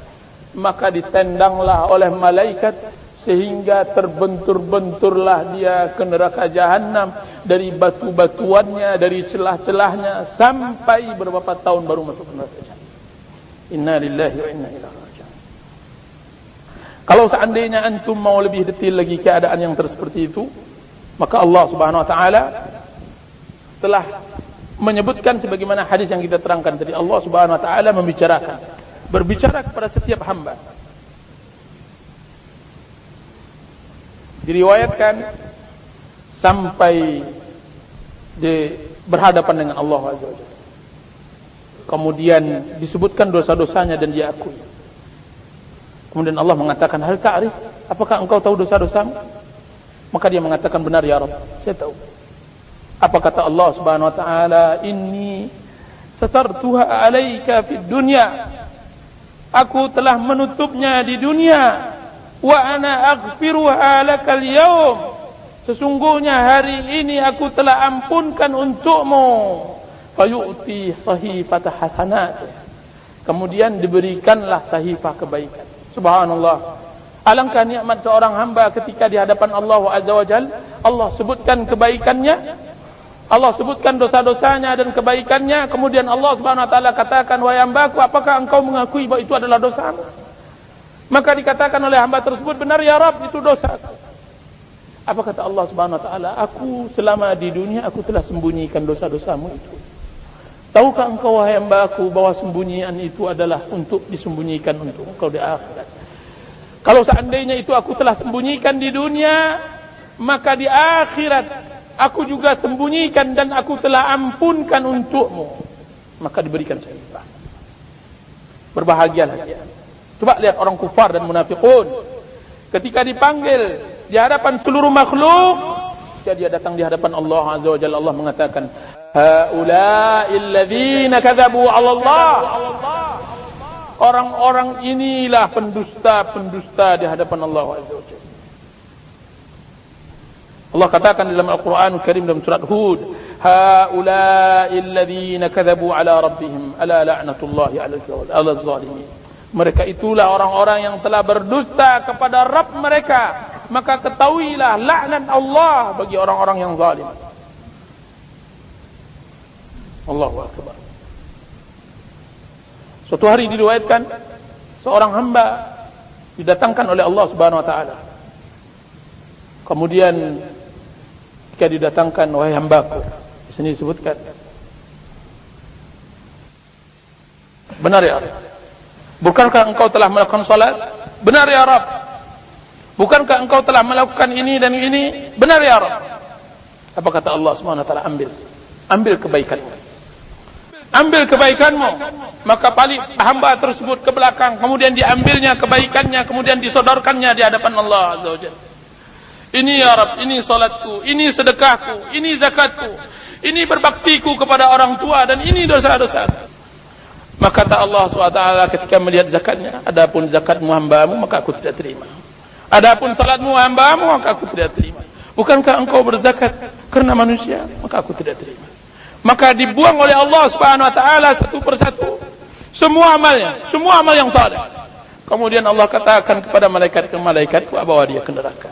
Maka ditendanglah oleh malaikat sehingga terbentur-benturlah dia ke neraka jahanam, dari batu-batuannya, dari celah-celahnya, sampai beberapa tahun baru masuk ke neraka jahanam. Inna lillahi wa inna ilaihi raji'un. Kalau seandainya antum mau lebih detail lagi keadaan yang seperti itu, maka Allah Subhanahu wa taala telah menyebutkan sebagaimana hadis yang kita terangkan tadi. Allah Subhanahu wa taala berbicara kepada setiap hamba. Diriwayatkan sampai berhadapan dengan Allah Azza wa Jalla. Kemudian disebutkan dosa-dosanya dan dia akui. Kemudian Allah mengatakan, hal ta'rif, apakah engkau tahu dosa-dosamu? Maka dia mengatakan, benar ya Rabb, saya tahu. Apa kata Allah Subhanahu wa taala? Inni satartuha 'alaika fid dunya. Aku telah menutupnya di dunia. Wa ana aghfiruha lakal yaum. Sesungguhnya hari ini aku telah ampunkan untukmu. Fayu'ti sahifata hasanat. Kemudian diberikanlah sahifah kebaikan. Subhanallah. Alangkah nikmat seorang hamba ketika di hadapan Allah Azza wa Jalla. Allah sebutkan kebaikannya, Allah sebutkan dosa-dosanya dan kebaikannya. Kemudian Allah Subhanahu wa taala katakan, wahai hambaku, apakah engkau mengakui bahwa itu adalah dosamu? Maka dikatakan oleh hamba tersebut, benar ya Rabb, itu dosa. Apa kata Allah Subhanahu wa taala? Aku selama di dunia aku telah sembunyikan dosa-dosamu itu. Tahukah engkau wahai hambaku bahwa sembunyian itu adalah untuk disembunyikan untuk engkau di akhirat? Kalau seandainya itu aku telah sembunyikan di dunia, maka di akhirat aku juga sembunyikan dan aku telah ampunkan untukmu. Maka diberikan sahifah. Berbahagialah dia. Coba lihat orang kufar dan munafiqun. Ketika dipanggil di hadapan seluruh makhluk, dia datang di hadapan Allah Azza wa Jalla. Allah mengatakan, haula'il ladzina kadzabu 'ala Allah. Orang-orang inilah pendusta-pendusta di hadapan Allah Azza wa Jalla. Allah katakan dalam Al-Qur'an Al-Karim dalam surat Hud, haula'il ladzina kadzabu 'ala rabbihim ala la'natullahi 'alal zalimin. Mereka itulah orang-orang yang telah berdusta kepada Rabb mereka. maka ketahuilah laknat Allah bagi orang-orang yang zalim. Allahu akbar. Suatu hari diriwayatkan seorang hamba didatangkan oleh Allah Subhanahu wa taala. Kemudian ketika didatangkan, wahai hambaku, di sini disebutkan, benar ya Rabb, bukankah engkau telah melakukan salat? Benar ya Rabb. Bukankah engkau telah melakukan ini dan ini? Benar ya Rabb. Apa kata Allah Subhanahu wa taala? Ambil kebaikanmu. Ambil kebaikanmu. Maka paling hamba tersebut ke belakang, kemudian diambilnya kebaikannya, kemudian disodorkannya di hadapan Allah Azza wa Jalla. Ini ya Rabb, ini salatku, ini sedekahku, ini zakatku, ini berbaktiku kepada orang tua, dan ini dosa-dosaku. Maka kata Allah SWT ketika melihat zakatnya, adapun zakatmu hambamu, maka aku tidak terima. Adapun salatmu hambamu, maka aku tidak terima. Bukankah engkau berzakat karena manusia? Maka aku tidak terima. Maka dibuang oleh Allah SWT satu persatu semua amalnya, semua amal yang saleh. Kemudian Allah katakan kepada malaikatku, bawa dia ke neraka.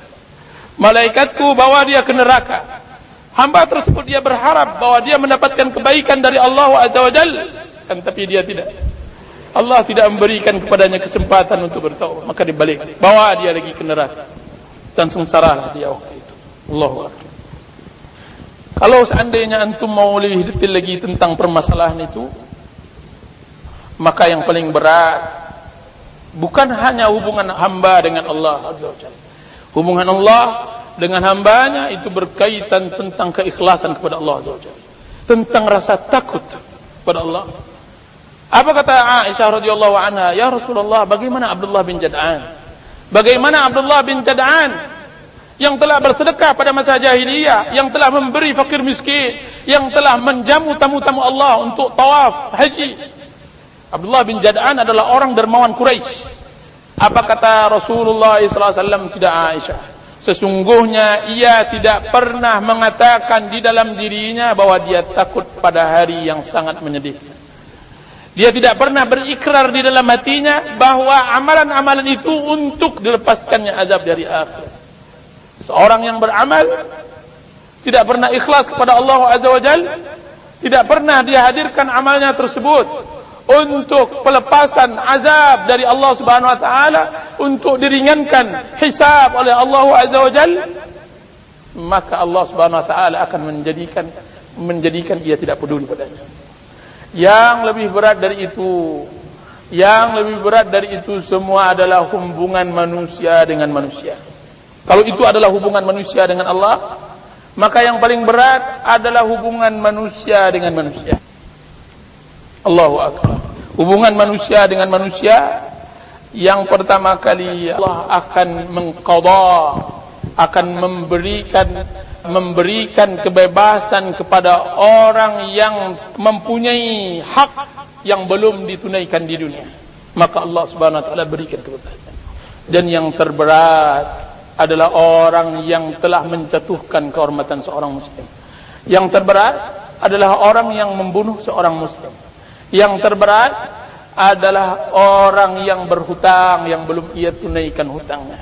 Malaikatku bawa dia ke neraka. Hamba tersebut dia berharap bahwa dia mendapatkan kebaikan dari Allah Azza wa Jalla, kan tapi dia tidak. Allah tidak memberikan kepadanya kesempatan untuk bertaubat, maka dibalik, bawa dia lagi ke neraka dan sengsaralah dia waktu itu. Allahu akbar. Kalau seandainya antum mau lebih detail lagi tentang permasalahan itu, maka yang paling berat bukan hanya hubungan hamba dengan Allah Azza wa Jalla. Hubungan Allah dengan hambanya itu berkaitan tentang keikhlasan kepada Allah Azza wa Jalla, tentang rasa takut kepada Allah. Apa kata Aisyah radhiyallahu anha? Ya Rasulullah, bagaimana Abdullah bin Jad'an? Bagaimana Abdullah bin Jad'an yang telah bersedekah pada masa jahiliyah, yang telah memberi fakir miskin, yang telah menjamu tamu-tamu Allah untuk tawaf haji. Abdullah bin Jad'an adalah orang dermawan Quraisy. Apa kata Rasulullah SAW? Tidak Aisyah, sesungguhnya ia tidak pernah mengatakan di dalam dirinya bahwa dia takut pada hari yang sangat menyedihkan. Dia tidak pernah berikrar di dalam hatinya bahwa amalan-amalan itu untuk dilepaskannya azab dari akhirat. Seorang yang beramal tidak pernah ikhlas kepada Allah Azza wa Jalla, tidak pernah dia hadirkan amalnya tersebut untuk pelepasan azab dari Allah Subhanahu wa taala, untuk diringankan hisab oleh Allah Azza wa Jalla, maka Allah Subhanahu wa taala akan menjadikan dia tidak peduli padanya. Yang lebih berat dari itu semua adalah hubungan manusia dengan manusia. Kalau itu adalah hubungan manusia dengan Allah, maka yang paling berat adalah hubungan manusia dengan manusia. Allahu akbar. Hubungan manusia dengan manusia, yang pertama kali Allah akan mengqadha, akan memberikan kebebasan kepada orang yang mempunyai hak yang belum ditunaikan di dunia. Maka Allah Subhanahu wa taala berikan kebebasan. Dan yang terberat adalah orang yang telah menjatuhkan kehormatan seorang muslim. Yang terberat adalah orang yang membunuh seorang muslim. Yang terberat adalah orang yang berhutang yang belum ia tunaikan hutangnya.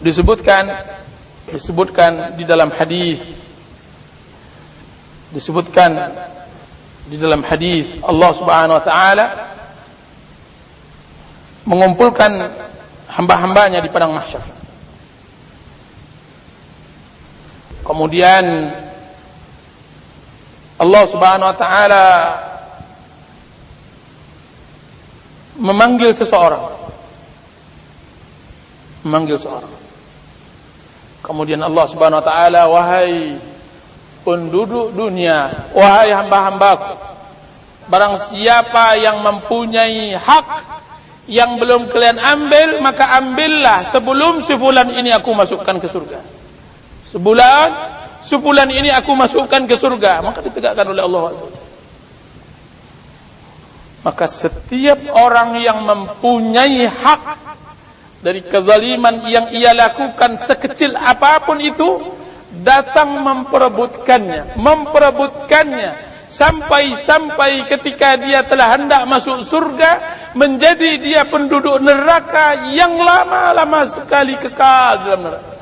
Disebutkan di dalam hadis, Allah Subhanahu wa taala mengumpulkan hamba-hambanya di padang mahsyar. Kemudian Allah Subhanahu wa taala memanggil seseorang. Kemudian Allah Subhanahu wa taala, wahai penduduk dunia, wahai hamba-hambaku, barang siapa yang mempunyai hak yang belum kalian ambil, maka ambillah sebelum sebulan ini aku masukkan ke surga. Sebulan ini aku masukkan ke surga. Maka ditegakkan oleh Allah SWT. Maka setiap orang yang mempunyai hak dari kezaliman yang ia lakukan, sekecil apapun itu, datang memperebutkannya sampai ketika dia telah hendak masuk surga, menjadi dia penduduk neraka yang lama-lama sekali kekal dalam neraka.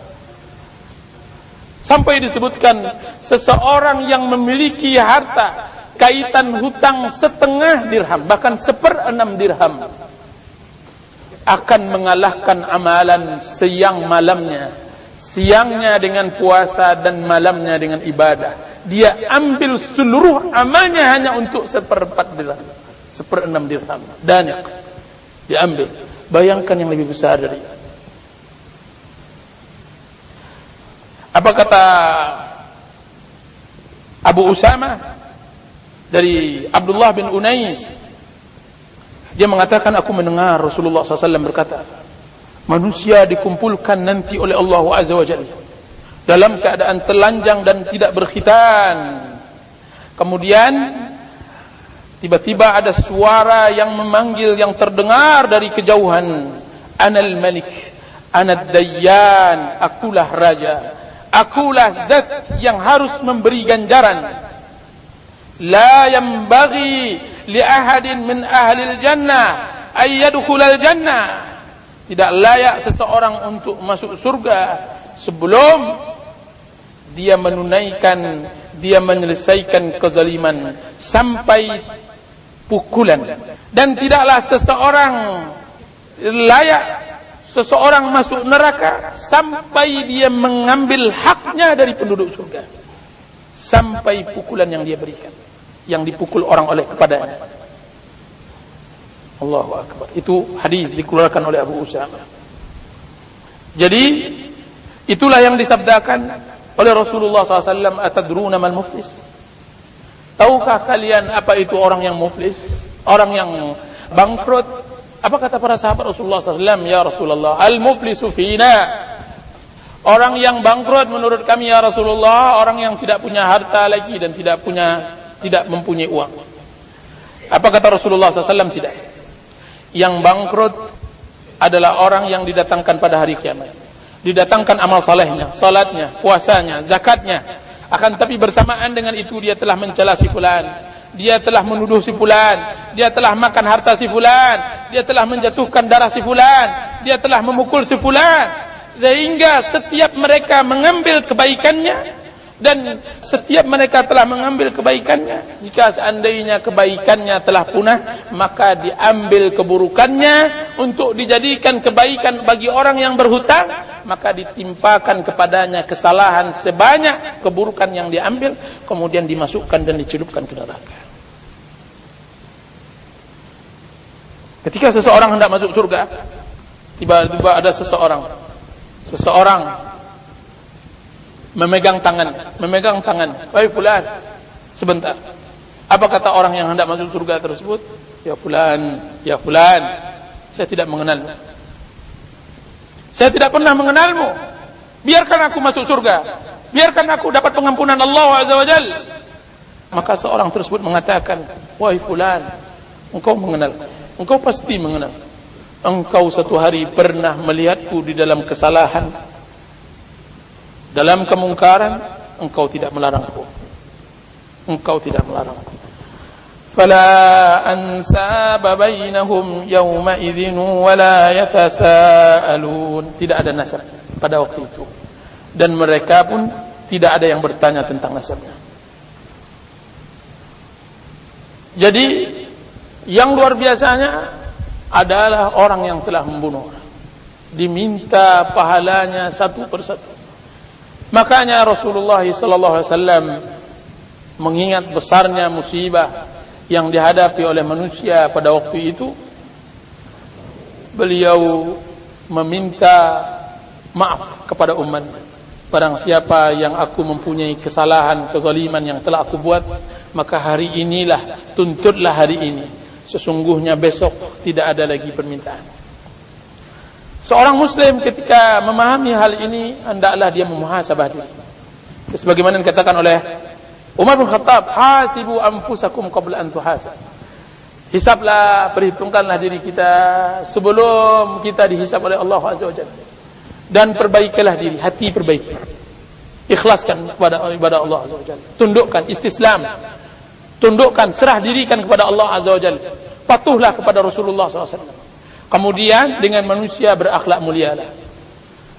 Sampai disebutkan seseorang yang memiliki harta kaitan hutang 1/2 dirham, bahkan 1/6 dirham, akan mengalahkan amalan siangnya dengan puasa dan malamnya dengan ibadah. Dia ambil seluruh amalnya hanya untuk 1/4 dirham, 1/6 dirham, dan diambil. Bayangkan yang lebih besar dari itu. Apa kata Abu Usama dari Abdullah bin Unais? Dia mengatakan, aku mendengar Rasulullah SAW berkata, manusia dikumpulkan nanti oleh Allah Azza wa Jalla dalam keadaan telanjang dan tidak berkhitan. Kemudian tiba-tiba ada suara yang memanggil, yang terdengar dari kejauhan, Anal Malik, Anad Dayyan, akulah raja, akulah zat yang harus memberi ganjaran. La yanbaghi li ahadin min ahlil jannah ay yadkhulal jannah. Tidak layak seseorang untuk masuk surga sebelum dia menunaikan, dia menyelesaikan kezaliman sampai pukulan. Dan tidaklah seseorang layak seseorang masuk neraka sampai dia mengambil haknya dari penduduk surga, sampai pukulan yang dia berikan, yang dipukul orang oleh kepadanya. Allahu Akbar. Itu hadis dikeluarkan oleh Abu Usama. Jadi itulah yang disabdakan oleh Rasulullah SAW. Atadruna mal muflis? Tahukah kalian apa itu orang yang muflis? Orang yang bangkrut? Apa kata para sahabat Rasulullah SAW? Ya Rasulullah, al-muflisu fina. Orang yang bangkrut menurut kami ya Rasulullah, orang yang tidak punya harta lagi dan tidak mempunyai uang. Apa kata Rasulullah SAW? Tidak. Yang bangkrut adalah orang yang didatangkan pada hari kiamat. Didatangkan amal salehnya, salatnya, puasanya, zakatnya. Akan tapi bersamaan dengan itu dia telah mencela si fulan, dia telah menuduh si fulan, dia telah makan harta si fulan, dia telah menjatuhkan darah si fulan, dia telah memukul si fulan, sehingga setiap mereka mengambil kebaikannya, dan setiap mereka telah mengambil kebaikannya, jika seandainya kebaikannya telah punah, maka diambil keburukannya untuk dijadikan kebaikan bagi orang yang berhutang, maka ditimpakan kepadanya kesalahan sebanyak keburukan yang diambil, kemudian dimasukkan dan dicelupkan ke neraka. Ketika seseorang hendak masuk surga, tiba-tiba ada seseorang memegang tangan, wahai fulan, sebentar. Apa kata orang yang hendak masuk surga tersebut? Ya fulan, saya tidak mengenalmu. Saya tidak pernah mengenalmu. Biarkan aku masuk surga. Biarkan aku dapat pengampunan Allah Azza wa Jalla. Maka seorang tersebut mengatakan, wahai fulan, engkau mengenal, engkau pasti mengenal. Engkau satu hari pernah melihatku di dalam kesalahan, dalam kemungkaran, engkau tidak melarangku. Engkau tidak melarangku. Fala ansaba bainahum yawma idzin wala yatasaalun. Tidak ada nasab pada waktu itu, dan mereka pun tidak ada yang bertanya tentang nasabnya. Jadi yang luar biasanya adalah orang yang telah membunuh orang, diminta pahalanya satu persatu. Makanya Rasulullah SAW mengingat besarnya musibah yang dihadapi oleh manusia pada waktu itu, beliau meminta maaf kepada umatnya. Barang siapa yang aku mempunyai kesalahan, kezaliman yang telah aku buat, maka hari inilah, tuntutlah hari ini. Sesungguhnya besok tidak ada lagi permintaan. Seorang muslim ketika memahami hal ini, hendaklah dia memuhasabah diri. Sebagaimana dikatakan oleh Umar bin Khattab, hasibu anfusakum qabla an tuhasab. Hisablah, perhitungkanlah diri kita sebelum kita dihisab oleh Allah Azza wa Jalla. Dan perbaikilah diri, hati perbaiki. Ikhlaskan kepada ibadah Allah Azza wa Jalla. Tundukkan, istislam. Tundukkan, serah dirikan kepada Allah Azza wa Jalla. patuhlah kepada Rasulullah SAW. Kemudian dengan manusia berakhlak mulialah.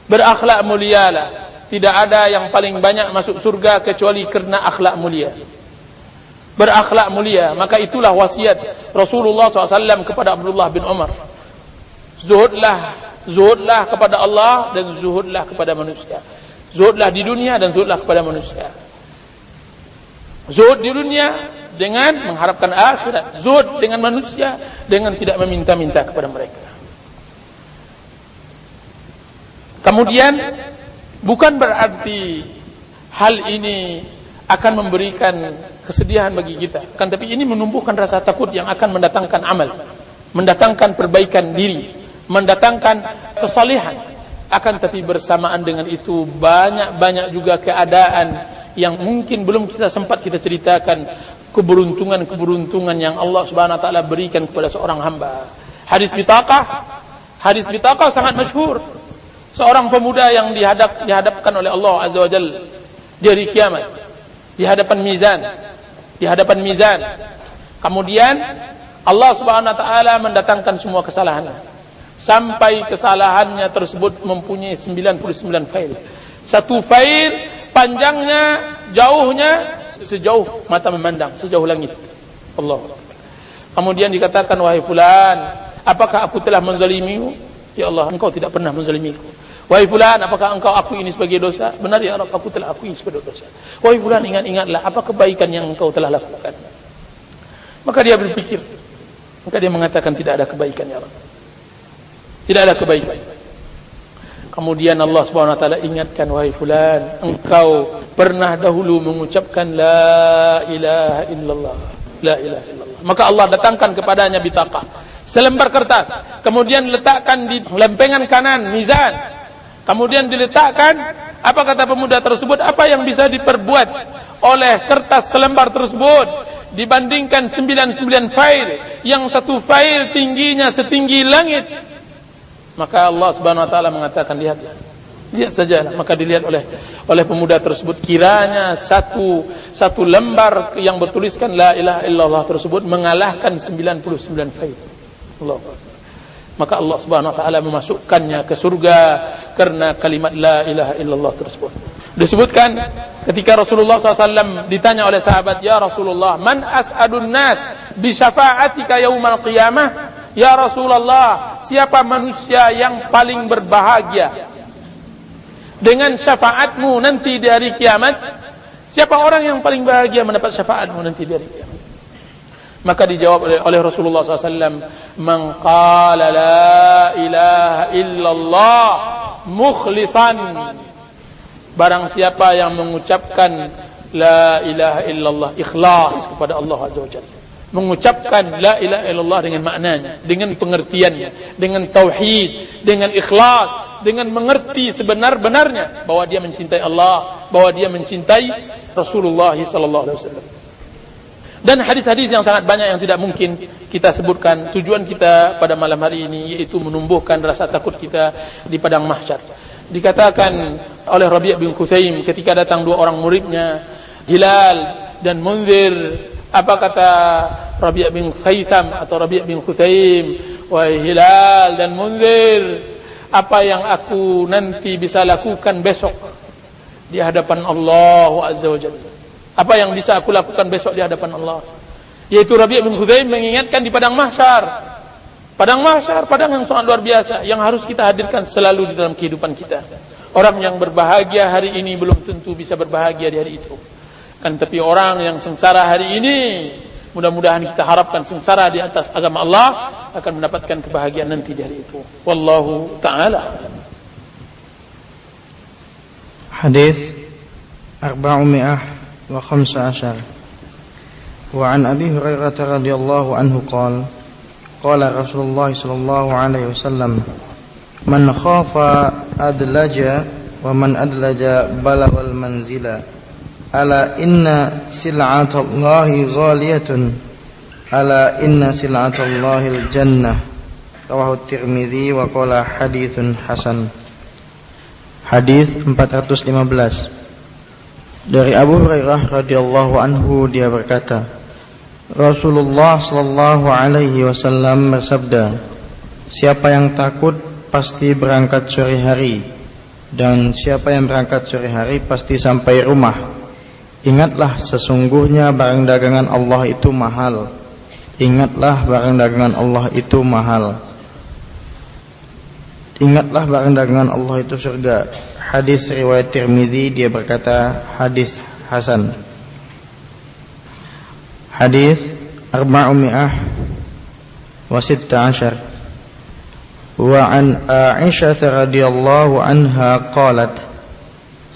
Berakhlak mulialah. Tidak ada yang paling banyak masuk surga kecuali karena akhlak mulia. Berakhlak mulia. Maka itulah wasiat Rasulullah SAW kepada Abdullah bin Umar. Zuhudlah kepada Allah dan zuhudlah kepada manusia. Zuhudlah di dunia dan zuhudlah kepada manusia. Zuhud di dunia dengan mengharapkan akhirat. Zuhud dengan manusia dengan tidak meminta-minta kepada mereka. Kemudian bukan berarti hal ini akan memberikan kesedihan bagi kita, kan, tapi ini menumbuhkan rasa takut yang akan mendatangkan amal, mendatangkan perbaikan diri, mendatangkan kesalehan. Akan tapi bersamaan dengan itu banyak juga keadaan yang mungkin belum kita sempat kita ceritakan, keberuntungan yang Allah Subhanahu wa taala berikan kepada seorang hamba. Hadis bitaqah sangat masyhur. Seorang pemuda yang dihadapkan oleh Allah Azza wa Jalla di hari kiamat, di hadapan mizan. Kemudian Allah Subhanahu wa taala mendatangkan semua kesalahan. Sampai kesalahannya tersebut mempunyai 99 fail. Satu fail panjangnya, jauhnya sejauh mata memandang, sejauh langit. Allah. Kemudian dikatakan, wahai fulan, apakah aku telah menzalimimu? Ya Allah, engkau tidak pernah menzalimiku. Wahai fulan, apakah engkau akui ini sebagai dosa? Benar ya Allah, aku telah akui sebagai dosa. Wahai fulan, ingatlah apa kebaikan yang engkau telah lakukan. Maka dia berpikir, maka dia mengatakan tidak ada kebaikan ya Allah. Tidak ada kebaikan. Kemudian Allah Subhanahu wa taala ingatkan, wahai fulan, engkau pernah dahulu mengucapkan la ilaha illallah. La ilaha illallah. Maka Allah datangkan kepadanya bitaqah, selembar kertas, kemudian letakkan di lempengan kanan mizan. Kemudian diletakkan, apa kata pemuda tersebut, apa yang bisa diperbuat oleh kertas selembar tersebut dibandingkan 99 fail, yang satu fail tingginya setinggi langit. Maka Allah Subhanahu wa taala mengatakan, lihat saja. Maka dilihat oleh pemuda tersebut, kiranya satu lembar yang bertuliskan la ilaha illallah tersebut mengalahkan 99 fail. Allah. Maka Allah Subhanahu wa taala memasukkannya ke surga karena kalimat la ilaha illallah tersebut. Disebutkan ketika Rasulullah SAW ditanya oleh sahabat, ya Rasulullah, man as'adun nas bi syafa'atika yaumal qiyamah? Ya Rasulullah, siapa manusia yang paling berbahagia dengan syafaatmu nanti di hari kiamat? Siapa orang yang paling bahagia mendapat syafaatmu nanti di hari kiamat? Maka dijawab oleh Rasulullah SAW, man qala la ilaha illallah mukhlisan, barang siapa yang mengucapkan la ilaha illallah ikhlas kepada Allah Azza wa Jalla, mengucapkan la ilaha illallah dengan maknanya, dengan pengertiannya, dengan tauhid, dengan ikhlas, dengan mengerti sebenar-benarnya bahwa dia mencintai Allah, bahwa dia mencintai Rasulullah sallallahu alaihi wasallam. Dan hadis-hadis yang sangat banyak yang tidak mungkin kita sebutkan. Tujuan kita pada malam hari ini yaitu menumbuhkan rasa takut kita di padang mahsyar. Dikatakan oleh Rabi' bin Khuzaim ketika datang dua orang muridnya, Hilal dan Munzir. Apa kata Rabi' bin Khaytham atau Rabi' bin Khuzaim? Wahai Hilal dan Munzir, apa yang aku nanti bisa lakukan besok di hadapan Allah Azza wa Jalla? Apa yang bisa aku lakukan besok di hadapan Allah? Yaitu Rabi' bin Khuzaim mengingatkan di padang mahsyar. Padang mahsyar, padang yang sangat luar biasa, yang harus kita hadirkan selalu di dalam kehidupan kita. Orang yang berbahagia hari ini belum tentu bisa berbahagia di hari itu. Kan tapi orang yang sengsara hari ini, mudah-mudahan kita harapkan sengsara di atas agama Allah, akan mendapatkan kebahagiaan nanti di hari itu. Wallahu ta'ala. Hadis 415. Wa an Abi Hurairah radhiyallahu anhu qala qala Rasulullah sallallahu alaihi wasallam, man khafa adlaja wa man adlaja balagal manzila. Ala inna sil'atallahi ghaliyatun. Ala inna sil'atallahil jannah. Rawahu Tirmidzi wa qala haditsun hasan. Hadis 415. Dari Abu Hurairah radhiyallahu anhu, dia berkata, Rasulullah sallallahu alaihi wasallam bersabda, siapa yang takut pasti berangkat sore hari, dan siapa yang berangkat sore hari pasti sampai rumah. Ingatlah sesungguhnya barang dagangan Allah itu mahal. Ingatlah barang dagangan Allah itu mahal. Ingatlah barang dagangan Allah itu surga. Hadis riwayat Tirmidzi, dia berkata hadis hasan. Hadis 416. Wa an Aisyah radhiyallahu anha qalat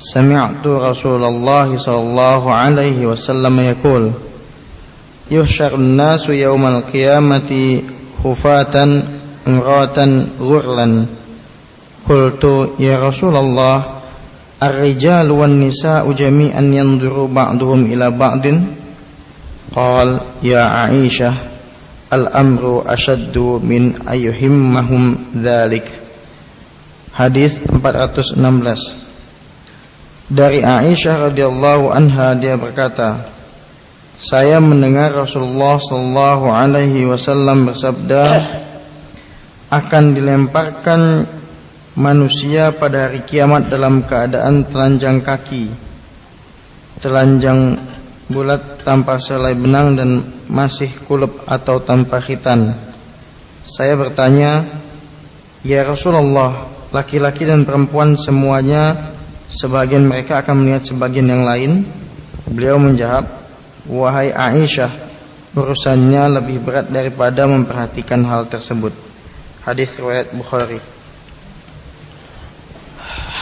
sami'tu Rasulullah sallallahu alaihi wasallam yaqul yuhsyarun nasu yaumal qiyamati hufatan uratan ghurlan. Qultu ya Rasulullah ar-rijalu wan nisa'u jami'an yanzuru ba'duhum ila ba'din. Qal ya Aisyah al-amru ashaddu min ayyuhimmahum dzalik. Hadis 416. Dari Aisyah radhiyallahu anha, dia berkata, saya mendengar Rasulullah sallallahu alaihi wasallam bersabda, akan dilemparkan manusia pada hari kiamat dalam keadaan telanjang kaki, telanjang bulat tanpa selai benang dan masih kulub atau tanpa khitan. Saya bertanya, ya Rasulullah, laki-laki dan perempuan semuanya, sebagian mereka akan melihat sebagian yang lain? Beliau menjawab, wahai Aisyah, urusannya lebih berat daripada memperhatikan hal tersebut. Hadis riwayat Bukhari.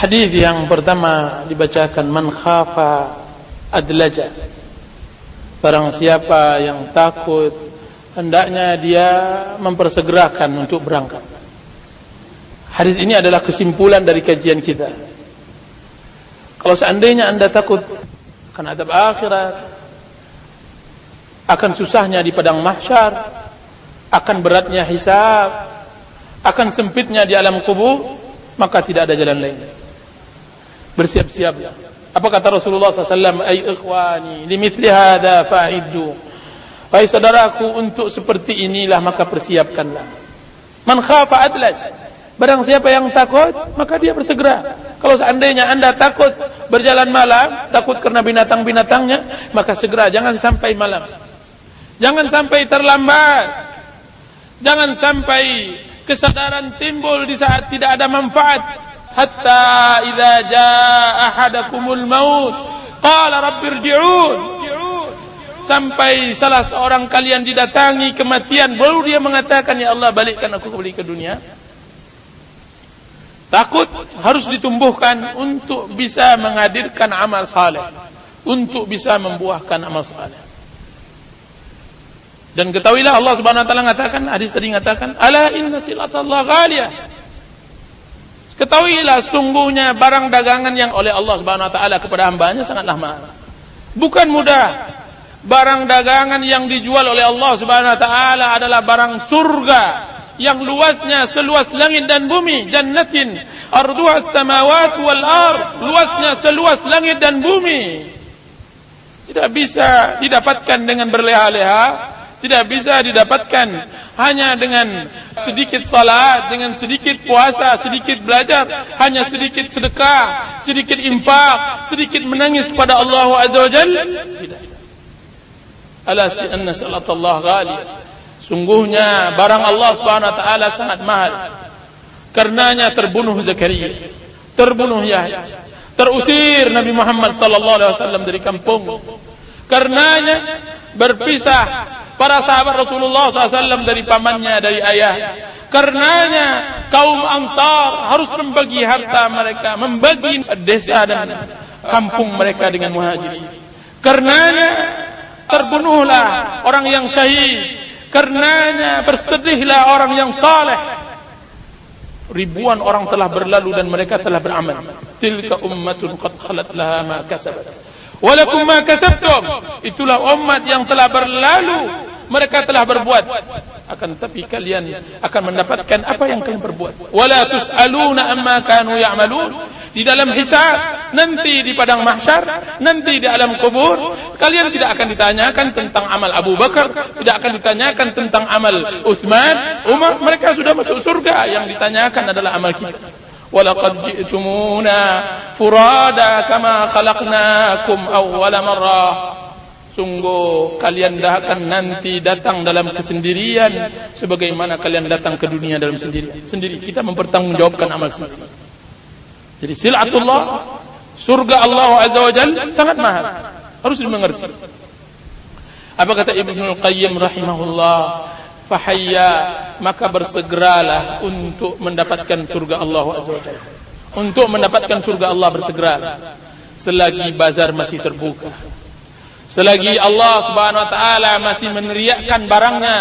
Hadis yang pertama dibacakan, man khafa adlaja. Barang siapa yang takut, hendaknya dia mempersegerakan untuk berangkat. Hadis ini adalah kesimpulan dari kajian kita. Kalau seandainya Anda takut akan azab akhirat, akan susahnya di padang mahsyar, akan beratnya hisab, akan sempitnya di alam kubur, maka tidak ada jalan lain. Bersiap-siaplah. Apa kata Rasulullah SAW? Ay ikhwani, limithli hadha fa'iddu. Hai saudaraku, untuk seperti inilah maka persiapkanlah. Man khafa adlaj. Barang siapa yang takut, maka dia bersegera. Kalau seandainya Anda takut berjalan malam, takut karena binatang-binatangnya, maka segera, jangan sampai malam. Jangan sampai terlambat. Jangan sampai kesadaran timbul di saat tidak ada manfaat. Hatta idza jaa ahadakumul maut qala rabbirji'un. Sampai salah seorang kalian didatangi kematian, baru dia mengatakan, ya Allah, balikkan aku kembali ke dunia. Takut harus ditumbuhkan untuk bisa menghadirkan amal saleh, untuk bisa membuahkan amal saleh. Dan ketahuilah Allah Subhanahu wa taala mengatakan, hadis tadi mengatakan, ala inna silatallahi ghaliyah. Ketahuilah sungguhnya barang dagangan yang oleh Allah Subhanahu wa taala kepada hambanya sangatlah mahal. Bukan mudah. Barang dagangan yang dijual oleh Allah Subhanahu wa taala adalah barang surga yang luasnya seluas langit dan bumi. Jannatin arduha as-samawati wal ard. Luasnya seluas langit dan bumi. Tidak bisa didapatkan dengan berleha-leha. Tidak bisa didapatkan hanya dengan sedikit salat, dengan sedikit puasa, sedikit belajar, hanya sedikit sedekah, sedikit infak, sedikit menangis kepada Allah Azza wa Jalla. Tidak. Ala anna salatullah ghali. Sungguhnya barang Allah Subhanahu wa taala sangat mahal. Karenanya terbunuh Zakaria, terbunuh Yahya, terusir Nabi Muhammad sallallahu alaihi wasallam dari kampung. Karenanya berpisah para sahabat Rasulullah SAW dari pamannya, dari ayah. Karenanya kaum Ansar harus membagi harta mereka, membagi desa dan kampung mereka dengan muhajirin. Karenanya terbunuhlah orang yang syahid. Karenanya bersedihlah orang yang saleh. Ribuan orang telah berlalu dan mereka telah beramal. Tilka ummatun qad khalat laha ma kasabat. Walakum ma kasabtum. Itulah umat yang telah berlalu, mereka telah berbuat, akan tapi kalian akan mendapatkan apa yang kalian perbuat. Wala tus'aluna amma kanu ya'malun. di dalam hisab, nanti di padang mahsyar, nanti di alam kubur, kalian tidak akan ditanyakan tentang amal Abu Bakar, tidak akan ditanyakan tentang amal Utsman, Umar. Mereka sudah masuk surga. Yang ditanyakan adalah amal kita. Walaqad ji'tumuna furada kama khalaqnakum awwala marrah. Sungguh kalian akan nanti datang dalam kesendirian sebagaimana kalian datang ke dunia dalam sendiri. Kita mempertanggungjawabkan amal sendiri. Jadi silatullah, surga Allah Azza wa Jalla sangat mahal. Harus dimengerti. Apa kata Ibnul Qayyim rahimahullah? Fahayya, maka bersegeralah untuk mendapatkan surga Allah Azza wa Jalla. Untuk mendapatkan surga Allah bersegeralah selagi bazar masih terbuka. Selagi Allah Subhanahu wa taala masih meneriakkan barangnya,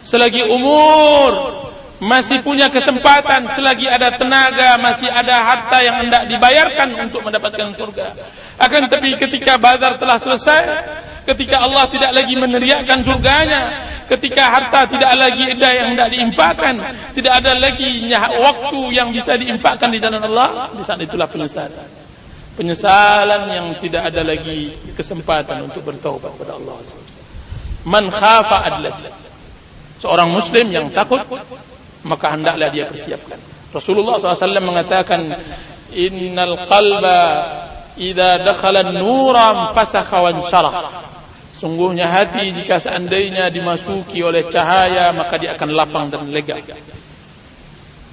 selagi umur masih punya kesempatan, selagi ada tenaga, masih ada harta yang hendak dibayarkan untuk mendapatkan surga. Akan tetapi ketika bazar telah selesai, ketika Allah tidak lagi meneriakkan surganya, ketika harta tidak lagi ada yang hendak diinfakkan, tidak ada lagi waktu yang bisa diinfakkan di jalan Allah, di saat itulah penyesalan. Penyesalan yang tidak ada lagi kesempatan untuk bertaubat kepada Allah. Man khafa adlaj. Seorang muslim yang takut, maka hendaklah dia persiapkan. Rasulullah SAW mengatakan, innal qalba idza dakhala an-nuran fasakha wa ansyarah. Sungguhnya hati jika seandainya dimasuki oleh cahaya, maka dia akan lapang dan lega.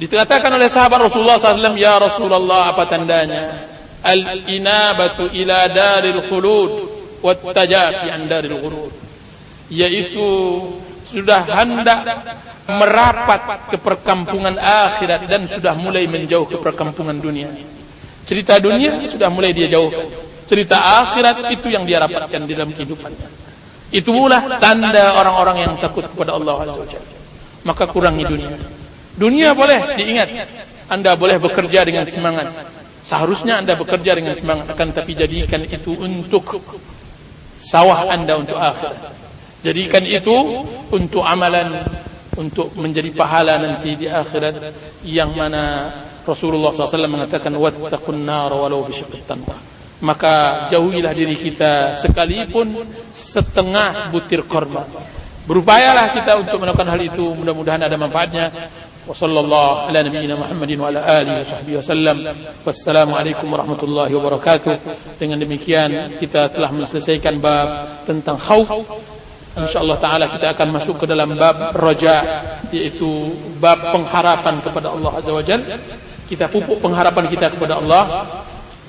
Dikatakan oleh sahabat Rasulullah SAW, ya Rasulullah, apa tandanya? Al-inabatu ila daril khulud wattajafi an daril ghurur, yaitu sudah hendak merapat ke perkampungan akhirat dan sudah mulai menjauh ke perkampungan dunia. Cerita dunia sudah mulai dia jauhkan, cerita akhirat itu yang dia rapatkan di dalam kehidupannya. Itulah tanda orang-orang yang takut kepada Allah Azza wa Jalla. Maka kurangi dunia. Dunia boleh diingat, Anda boleh bekerja dengan semangat. Seharusnya Anda bekerja dengan semangat, akan tapi jadikan itu untuk sawah Anda untuk akhirat. Jadikan itu untuk amalan, untuk menjadi pahala nanti di akhirat, yang mana Rasulullah SAW mengatakan wattaqun nar walau bisyiqqit tamrah. Maka jauhilah diri kita sekalipun setengah butir korma. Berupayalah kita untuk melakukan hal itu, mudah-mudahan ada manfaatnya. Wassallallahu ala nabiyyina Muhammadin wa ala alihi washabbihi wasallam. Wassalamualaikum warahmatullahi wabarakatuh. Dengan demikian kita telah menyelesaikan bab tentang khauf. Insyaallah taala kita akan masuk ke dalam bab raja, yaitu bab pengharapan kepada Allah Azza wa Jalla. Kita pupuk pengharapan kita kepada Allah.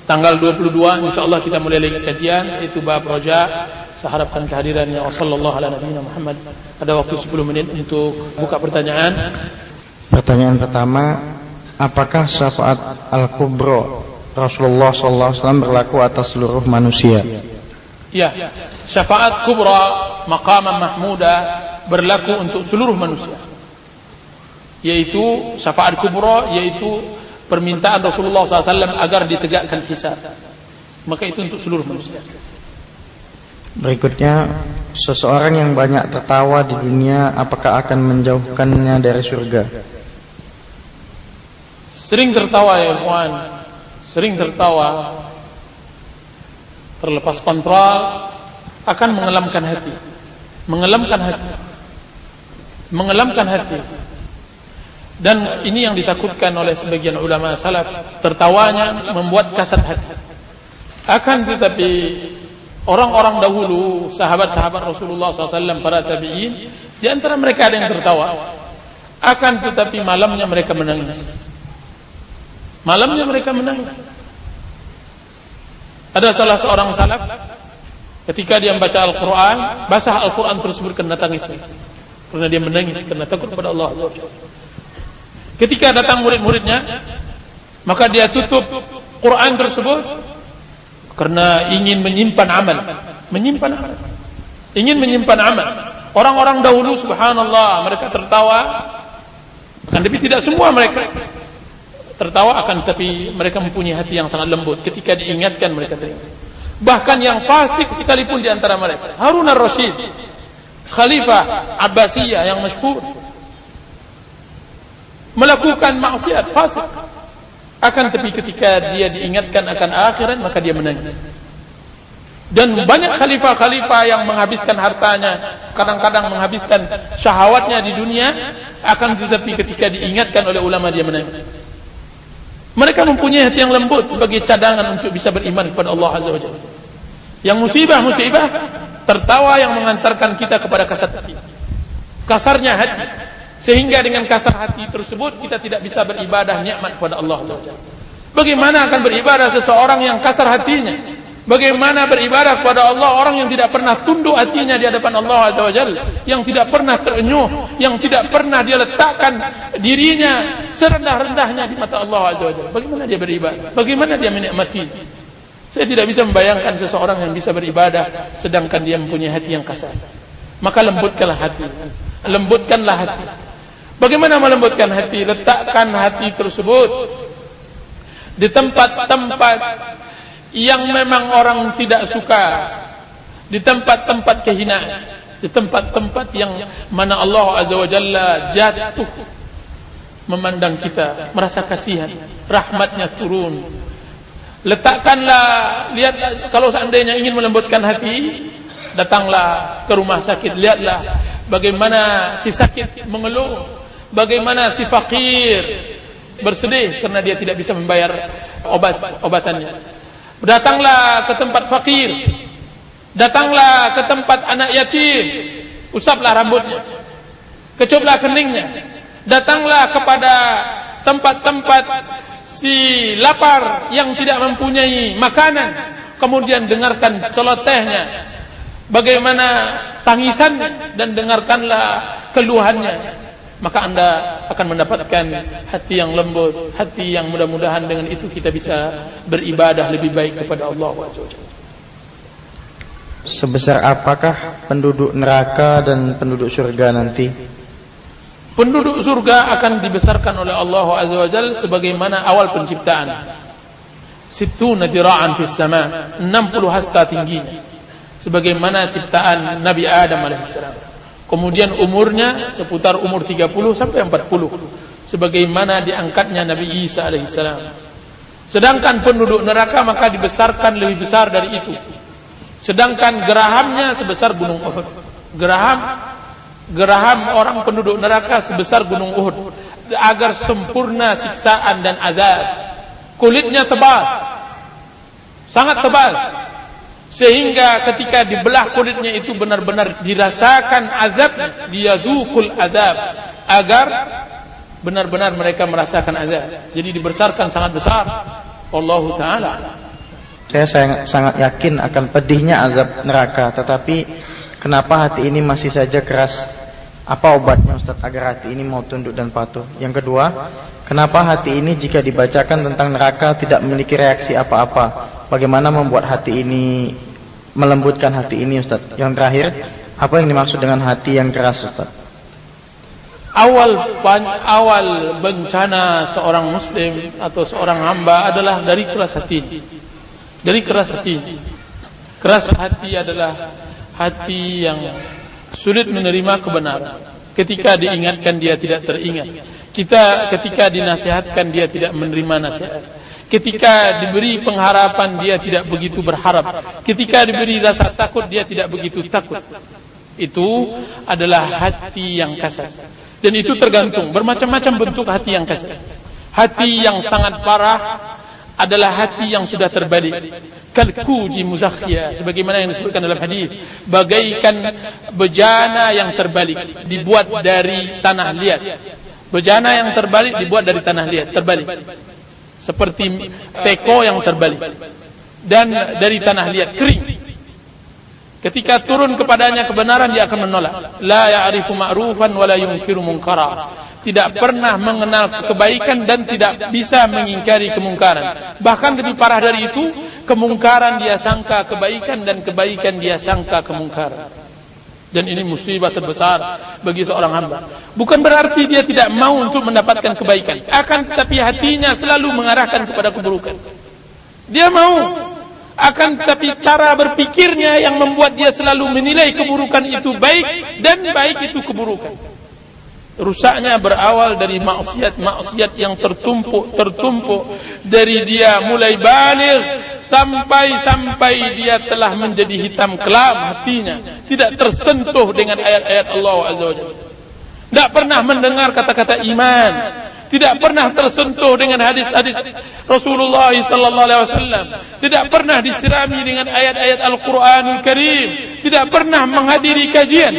Tanggal 22 insyaallah kita mulai lagi kajian, yaitu bab raja. Saya harapkan kehadirannya. Wassallallahu ala nabiyyina Muhammad. Ada waktu 10 menit untuk buka pertanyaan. Pertanyaan pertama, apakah syafaat al-kubra Rasulullah SAW berlaku atas seluruh manusia? Ya, syafaat kubra maqaman mahmuda berlaku untuk seluruh manusia. Yaitu syafaat kubra, yaitu permintaan Rasulullah SAW agar ditegakkan hisab. Maka itu untuk seluruh manusia. Berikutnya, seseorang yang banyak tertawa di dunia, apakah akan menjauhkannya dari surga? Sering tertawa ya ikhwan, sering tertawa, terlepas kontrol, akan mengelamkan hati. Mengelamkan hati. Dan ini yang ditakutkan oleh sebagian ulama salaf, tertawanya membuat kasat hati. Akan tetapi orang-orang dahulu, sahabat-sahabat Rasulullah SAW, para tabi'in, di antara mereka ada yang tertawa. Akan tetapi malamnya mereka menangis. Ada salah seorang salaf, ketika dia membaca Al-Quran, basah Al-Quran tersebut karena tangisnya, karena dia menangis karena takut kepada Allah Azza wa Jalla. Ketika datang murid-muridnya, maka dia tutup Quran tersebut karena ingin menyimpan amal. Ingin menyimpan amal. Orang-orang dahulu subhanallah, mereka tertawa, kan, tapi tidak semua mereka tertawa, akan tapi mereka mempunyai hati yang sangat lembut. Ketika diingatkan mereka terima. Bahkan yang fasik sekalipun di antara mereka, Harun ar-Rasyid, Khalifah Abbasiyah yang masyhur, melakukan maksiat, fasik, Akan tapi ketika dia diingatkan akan akhirat, maka dia menangis. Dan banyak khalifah-khalifah yang menghabiskan hartanya, kadang-kadang menghabiskan syahwatnya di dunia, akan tetapi ketika diingatkan oleh ulama dia menangis. Mereka mempunyai hati yang lembut sebagai cadangan untuk bisa beriman kepada Allah Azza wa Jalla. Yang musibah-musibah, tertawa yang mengantarkan kita kepada kasar hati. Kasarnya hati, sehingga dengan kasar hati tersebut kita tidak bisa beribadah nikmat kepada Allah Azza wa Jalla. Bagaimana akan beribadah seseorang yang kasar hatinya? Bagaimana beribadah kepada Allah orang yang tidak pernah tunduk hatinya di hadapan Allah Azza wa Jalla, yang tidak pernah terenyuh, yang tidak pernah dia letakkan dirinya serendah-rendahnya di mata Allah Azza wa Jalla? Bagaimana dia beribadah? Bagaimana dia menikmati? Saya tidak bisa membayangkan seseorang yang bisa beribadah sedangkan dia mempunyai hati yang kasar. Maka lembutkanlah hati. Lembutkanlah hati. Bagaimana melembutkan hati? Letakkan hati tersebut di tempat-tempat yang memang orang tidak suka, di tempat-tempat kehinaan, di tempat-tempat yang mana Allah Azza wa Jalla jatuh memandang kita, merasa kasihan, rahmatnya turun. Letakkanlah, lihat, kalau seandainya ingin melembutkan hati, datanglah ke rumah sakit, lihatlah bagaimana si sakit mengeluh, bagaimana si fakir bersedih karena dia tidak bisa membayar obatannya. Datanglah ke tempat fakir, datanglah ke tempat anak yatim, usaplah rambutnya, kecuplah keningnya. Datanglah kepada tempat-tempat si lapar yang tidak mempunyai makanan, kemudian dengarkan celotehnya, bagaimana tangisannya, dan dengarkanlah keluhannya. Maka Anda akan mendapatkan hati yang lembut, hati yang mudah-mudahan dengan itu kita bisa beribadah lebih baik kepada Allah SWT. Sebesar apakah penduduk neraka dan penduduk surga nanti? Penduduk surga akan dibesarkan oleh Allah Azza wa Jalla sebagaimana awal penciptaan. 60 dira'an fis sama, 60 hasta tingginya, sebagaimana ciptaan Nabi Adam alaihissalam. Kemudian umurnya seputar umur 30 sampai 40, sebagaimana diangkatnya Nabi Isa alaihissalam. Sedangkan penduduk neraka maka dibesarkan lebih besar dari itu. Sedangkan gerahamnya sebesar gunung Uhud. Geraham orang penduduk neraka sebesar gunung Uhud, agar sempurna siksaan dan azab. Kulitnya tebal, sangat tebal, sehingga ketika dibelah kulitnya itu benar-benar dirasakan azab, diyadzuqul azab, agar benar-benar mereka merasakan azab. Jadi dibesarkan sangat besar. Wallahu taala. Saya sangat yakin akan pedihnya azab neraka, tetapi kenapa hati ini masih saja keras? Apa obatnya Ustaz agar hati ini mau tunduk dan patuh? Yang kedua, kenapa hati ini jika dibacakan tentang neraka tidak memiliki reaksi apa-apa? Bagaimana membuat hati ini, melembutkan hati ini Ustaz? Yang terakhir, apa yang dimaksud dengan hati yang keras Ustaz? Awal bencana seorang muslim atau seorang hamba adalah dari keras hati. Dari keras hati. Keras hati adalah hati yang sulit menerima kebenaran. Ketika diingatkan dia tidak teringat. Ketika dinasihatkan dia tidak menerima nasihat. Ketika diberi pengharapan dia tidak begitu berharap. Ketika diberi rasa takut dia tidak begitu takut. Itu adalah hati yang kasar. Dan itu tergantung, bermacam-macam bentuk hati yang kasar. Hati yang sangat parah adalah hati yang sudah terbalik. Kalkuji muzakhya, sebagaimana yang disebutkan dalam hadis, bagaikan bejana yang terbalik, dibuat dari tanah liat. Bejana yang terbalik dibuat dari tanah liat, terbalik. Seperti teko yang terbalik. Dan dari tanah liat, kering. Ketika turun kepadanya kebenaran, dia akan menolak. La ya'rifu ma'rufan wa la yunkiru munkara. Tidak pernah mengenal kebaikan dan tidak bisa mengingkari kemungkaran. Bahkan lebih parah dari itu, kemungkaran dia sangka kebaikan dan kebaikan dia sangka kemungkaran. Dan ini musibah terbesar bagi seorang hamba. Bukan berarti dia tidak mau untuk mendapatkan kebaikan, akan tetapi hatinya selalu mengarahkan kepada keburukan. Dia mau, akan tetapi cara berpikirnya yang membuat dia selalu menilai keburukan itu baik dan baik itu keburukan. Rusaknya berawal dari maksiat yang tertumpuk dari dia mulai baligh sampai dia telah menjadi hitam kelam hatinya, tidak tersentuh dengan ayat-ayat Allah Azza wa Jalla, tidak pernah mendengar kata-kata iman, tidak pernah tersentuh dengan hadis-hadis Rasulullah sallallahu alaihi wasallam, tidak pernah disirami dengan ayat-ayat Al-Qur'anul Karim, tidak pernah menghadiri kajian.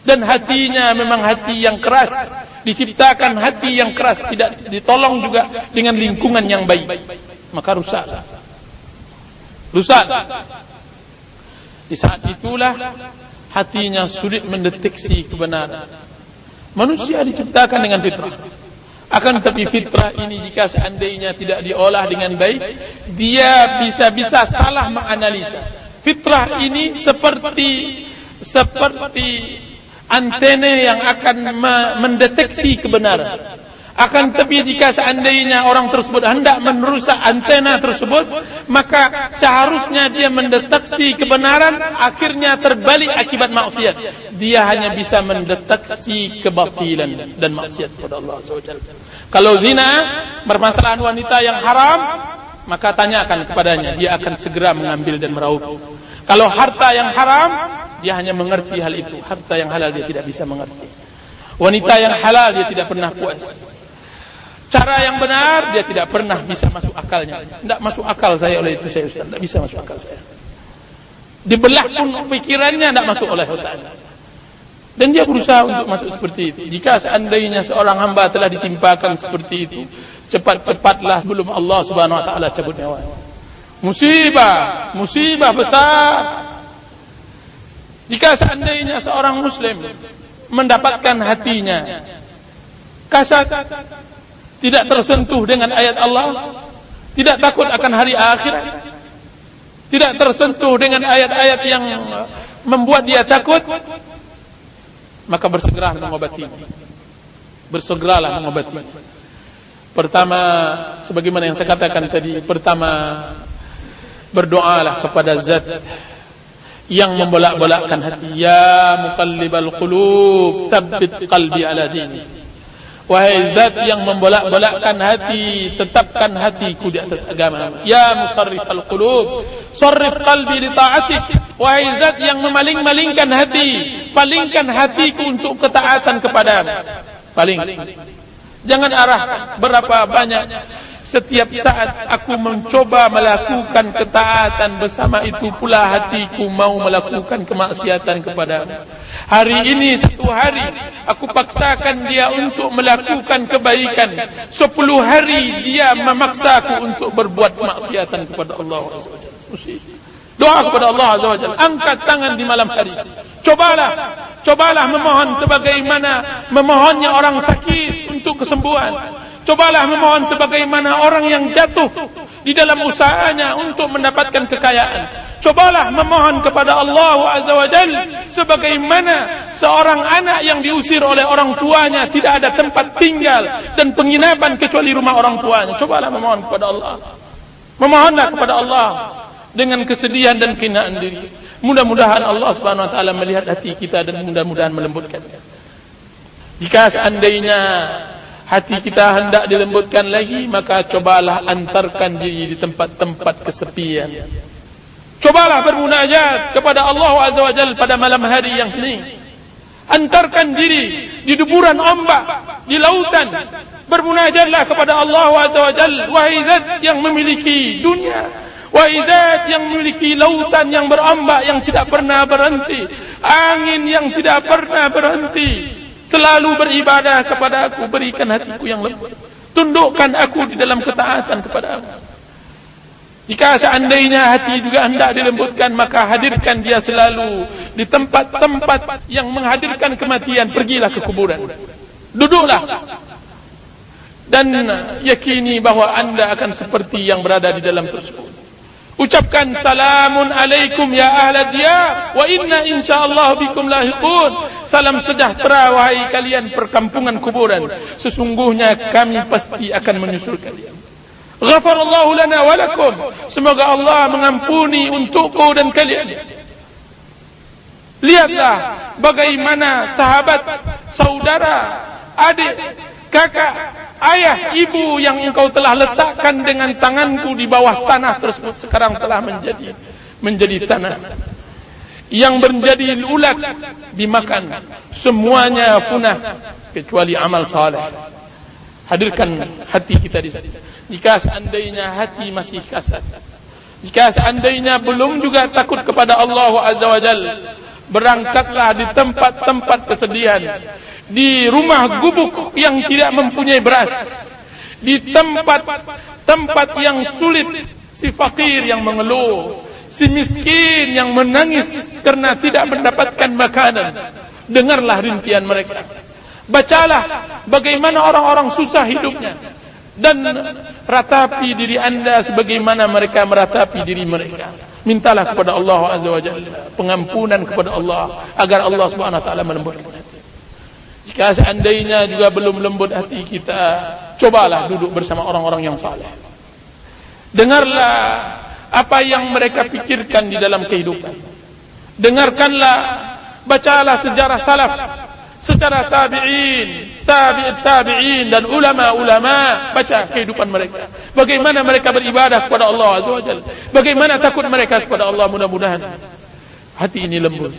Dan hatinya memang hati yang keras, diciptakan hati yang keras, tidak ditolong juga dengan lingkungan yang baik, maka rusak. Di saat itulah hatinya sulit mendeteksi kebenaran. Manusia diciptakan dengan fitrah, akan tetapi fitrah ini jika seandainya tidak diolah dengan baik, dia bisa-bisa salah menganalisa. Fitrah ini seperti antena yang akan mendeteksi kebenaran. Akan tetapi jika seandainya orang tersebut hendak merusak antena tersebut, maka seharusnya dia mendeteksi kebenaran, akhirnya terbalik akibat maksiat. Dia hanya bisa mendeteksi kebatilan dan maksiat kepada Allah SWT. Kalau zina, permasalahan wanita yang haram, maka tanyakan kepadanya, dia akan segera mengambil dan meraup. Kalau harta yang haram, dia hanya mengerti hal itu. Harta yang halal dia tidak bisa mengerti. Wanita yang halal dia tidak pernah puas. Cara yang benar dia tidak pernah bisa masuk akalnya. Tidak masuk akal saya oleh itu saya Ustaz, tidak bisa masuk akal saya. Dibelah pun pikirannya tidak masuk oleh otak. Dan dia berusaha untuk masuk seperti itu. Jika seandainya seorang hamba telah ditimpakan seperti itu, cepat-cepatlah sebelum Allah Subhanahu wa taala cabut nyawanya. Musibah besar. Jika seandainya seorang muslim mendapatkan hatinya kasar, tidak tersentuh dengan ayat Allah, tidak takut akan hari akhirat, tidak tersentuh dengan ayat-ayat yang membuat dia takut, maka bersegeralah mengobati. Pertama, sebagaimana yang saya katakan tadi, pertama berdoalah kepada Zat yang membolak-bolakkan hati. Ya muqallibal qulub, tsabbit qalbi ala dinik. Wahai Zat yang membolak-bolakkan hati, tetapkan hatiku di atas agama. Ya musarrifal qulub, sarrif qalbi li ta'atik. Wahai Zat yang memaling-malingkan hati, palingkan hatiku untuk ketaatan kepadamu. Jangan arahkan berapa banyak. Setiap saat aku mencoba melakukan ketaatan, bersama itu pula hatiku mau melakukan kemaksiatan kepadamu. Hari ini satu hari aku paksakan dia untuk melakukan kebaikan, 10 hari dia memaksaku untuk berbuat kemaksiatan kepada Allah SWT. Doa kepada Allah SWT, angkat tangan di malam hari. Cobalah memohon sebagaimana memohonnya orang sakit untuk kesembuhan. Cobalah memohon sebagaimana orang yang jatuh di dalam usahanya untuk mendapatkan kekayaan. Cobalah memohon kepada Allah Azza wa Jalla sebagaimana seorang anak yang diusir oleh orang tuanya, tidak ada tempat tinggal dan penginapan kecuali rumah orang tuanya. Cobalah memohon kepada Allah. Memohonlah kepada Allah dengan kesedihan dan kehinaan diri. Mudah-mudahan Allah Subhanahu wa taala melihat hati kita dan mudah-mudahan melembutkannya. Jika seandainya hati kita hendak dilembutkan lagi, maka cobalah antarkan diri di tempat-tempat kesepian. Cobalah bermunajat kepada Allah Azza wa Jalla pada malam hari yang hening. Antarkan diri di deburan ombak, di lautan. Bermunajatlah kepada Allah Azza wa Jalla. Wahai Zat yang memiliki dunia, wahai Zat yang memiliki lautan yang berombak yang tidak pernah berhenti, angin yang tidak pernah berhenti, selalu beribadah kepada aku, berikan hatiku yang lembut, tundukkan aku di dalam ketaatan kepada aku. Jika seandainya hati juga hendak dilembutkan, maka hadirkan dia selalu di tempat-tempat yang menghadirkan kematian. Pergilah ke kuburan, duduklah dan yakini bahwa anda akan seperti yang berada di dalam tersebut. Ucapkan salamun alaikum ya ahla diyar wa inna insyaallah bikum lahiqun. Salam sejahtera wahai kalian perkampungan kuburan, sesungguhnya kami pasti akan menyusul kalian. Ghafarallahu lana wa lakum. Semoga Allah mengampuni untukku dan kalian. Lihatlah bagaimana saudara, adik, kakak, ayah, ibu yang engkau telah letakkan dengan tanganku di bawah tanah tersebut sekarang telah menjadi tanah yang menjadi ulat dimakan, semuanya punah kecuali amal saleh. Hadirkan hati kita di sana. Jika seandainya hati masih kasar, jika seandainya belum juga takut kepada Allah Azza wa Jalla, berangkatlah di tempat-tempat kesedihan, di rumah gubuk yang tidak mempunyai beras, di tempat yang sulit, si fakir yang mengeluh, si miskin yang menangis karena tidak mendapatkan makanan. Dengarlah rintihan mereka. Bacalah bagaimana orang-orang susah hidupnya, dan ratapi diri anda sebagaimana mereka meratapi diri mereka. Mintalah kepada Allah Azza wa Jalla pengampunan kepada Allah, agar Allah Subhanahu wa taala melembutkan hati. Jika seandainya juga belum lembut hati kita, cobalah duduk bersama orang-orang yang saleh. Dengarlah apa yang mereka pikirkan di dalam kehidupan. Dengarkanlah, bacalah sejarah salaf, sejarah tabi'in dan ulama-ulama. Baca kehidupan mereka, bagaimana mereka beribadah kepada Allah Azza wa Jalla, bagaimana takut mereka kepada Allah. Mudah-mudahan hati ini lembut.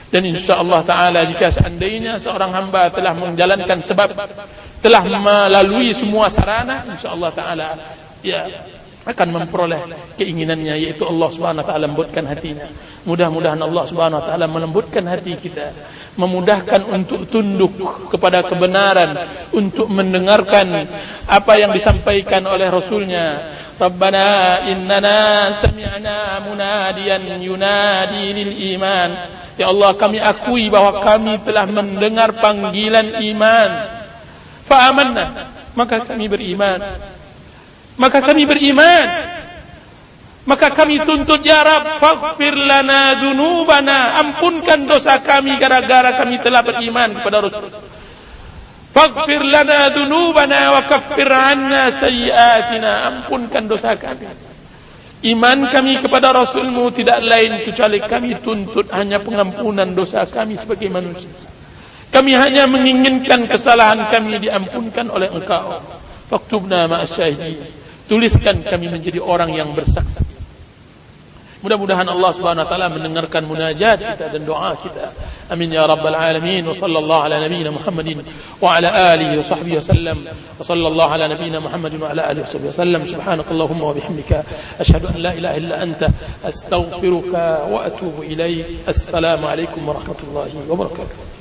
Dan insyaAllah ta'ala, jika seandainya seorang hamba telah menjalankan sebab, telah melalui semua sarana, insyaAllah ta'ala ya akan memperoleh keinginannya, yaitu Allah Subhanahu wa ta'ala lembutkan hatinya. Mudah-mudahan Allah Subhanahu wa ta'ala melembutkan hati kita, memudahkan untuk tunduk kepada kebenaran, untuk mendengarkan apa yang disampaikan oleh Rasulnya. Rabbana innana sami'na munadiyan yunadi lil iman. Ya Allah, kami akui bahwa kami telah mendengar panggilan iman. Fa amanna, maka kami beriman. Maka kami tuntut, ya Rabb, faghfir lana dzunubana, ampunkan dosa kami gara-gara kami telah beriman kepada Rasul. Faghfir lana dzunubana wa kaffir 'anna sayyi'atina, ampunkan dosa kami. Iman kami kepada Rasul-Mu tidak lain kecuali kami tuntut hanya pengampunan dosa kami sebagai manusia. Kami hanya menginginkan kesalahan kami diampunkan oleh Engkau. Faktubna ma'asyahidin, tuliskan kami menjadi orang yang bersaksi. Mudah-mudahan Allah Subhanahu wa taala mendengarkan munajat kita dan doa kita. Amin ya rabbal alamin. Wa sallallahu ala nabiyyina Muhammadin wa ala alihi wa sahbihi wasallam. Wa sallallahu ala nabiyyina Muhammadin wa ala alihi wa sahbihi wasallam. Subhanakallahumma wa bihamdika asyhadu an la ilaha illa anta astaghfiruka wa atubu ilaik. Assalamu alaikum warahmatullahi wabarakatuh.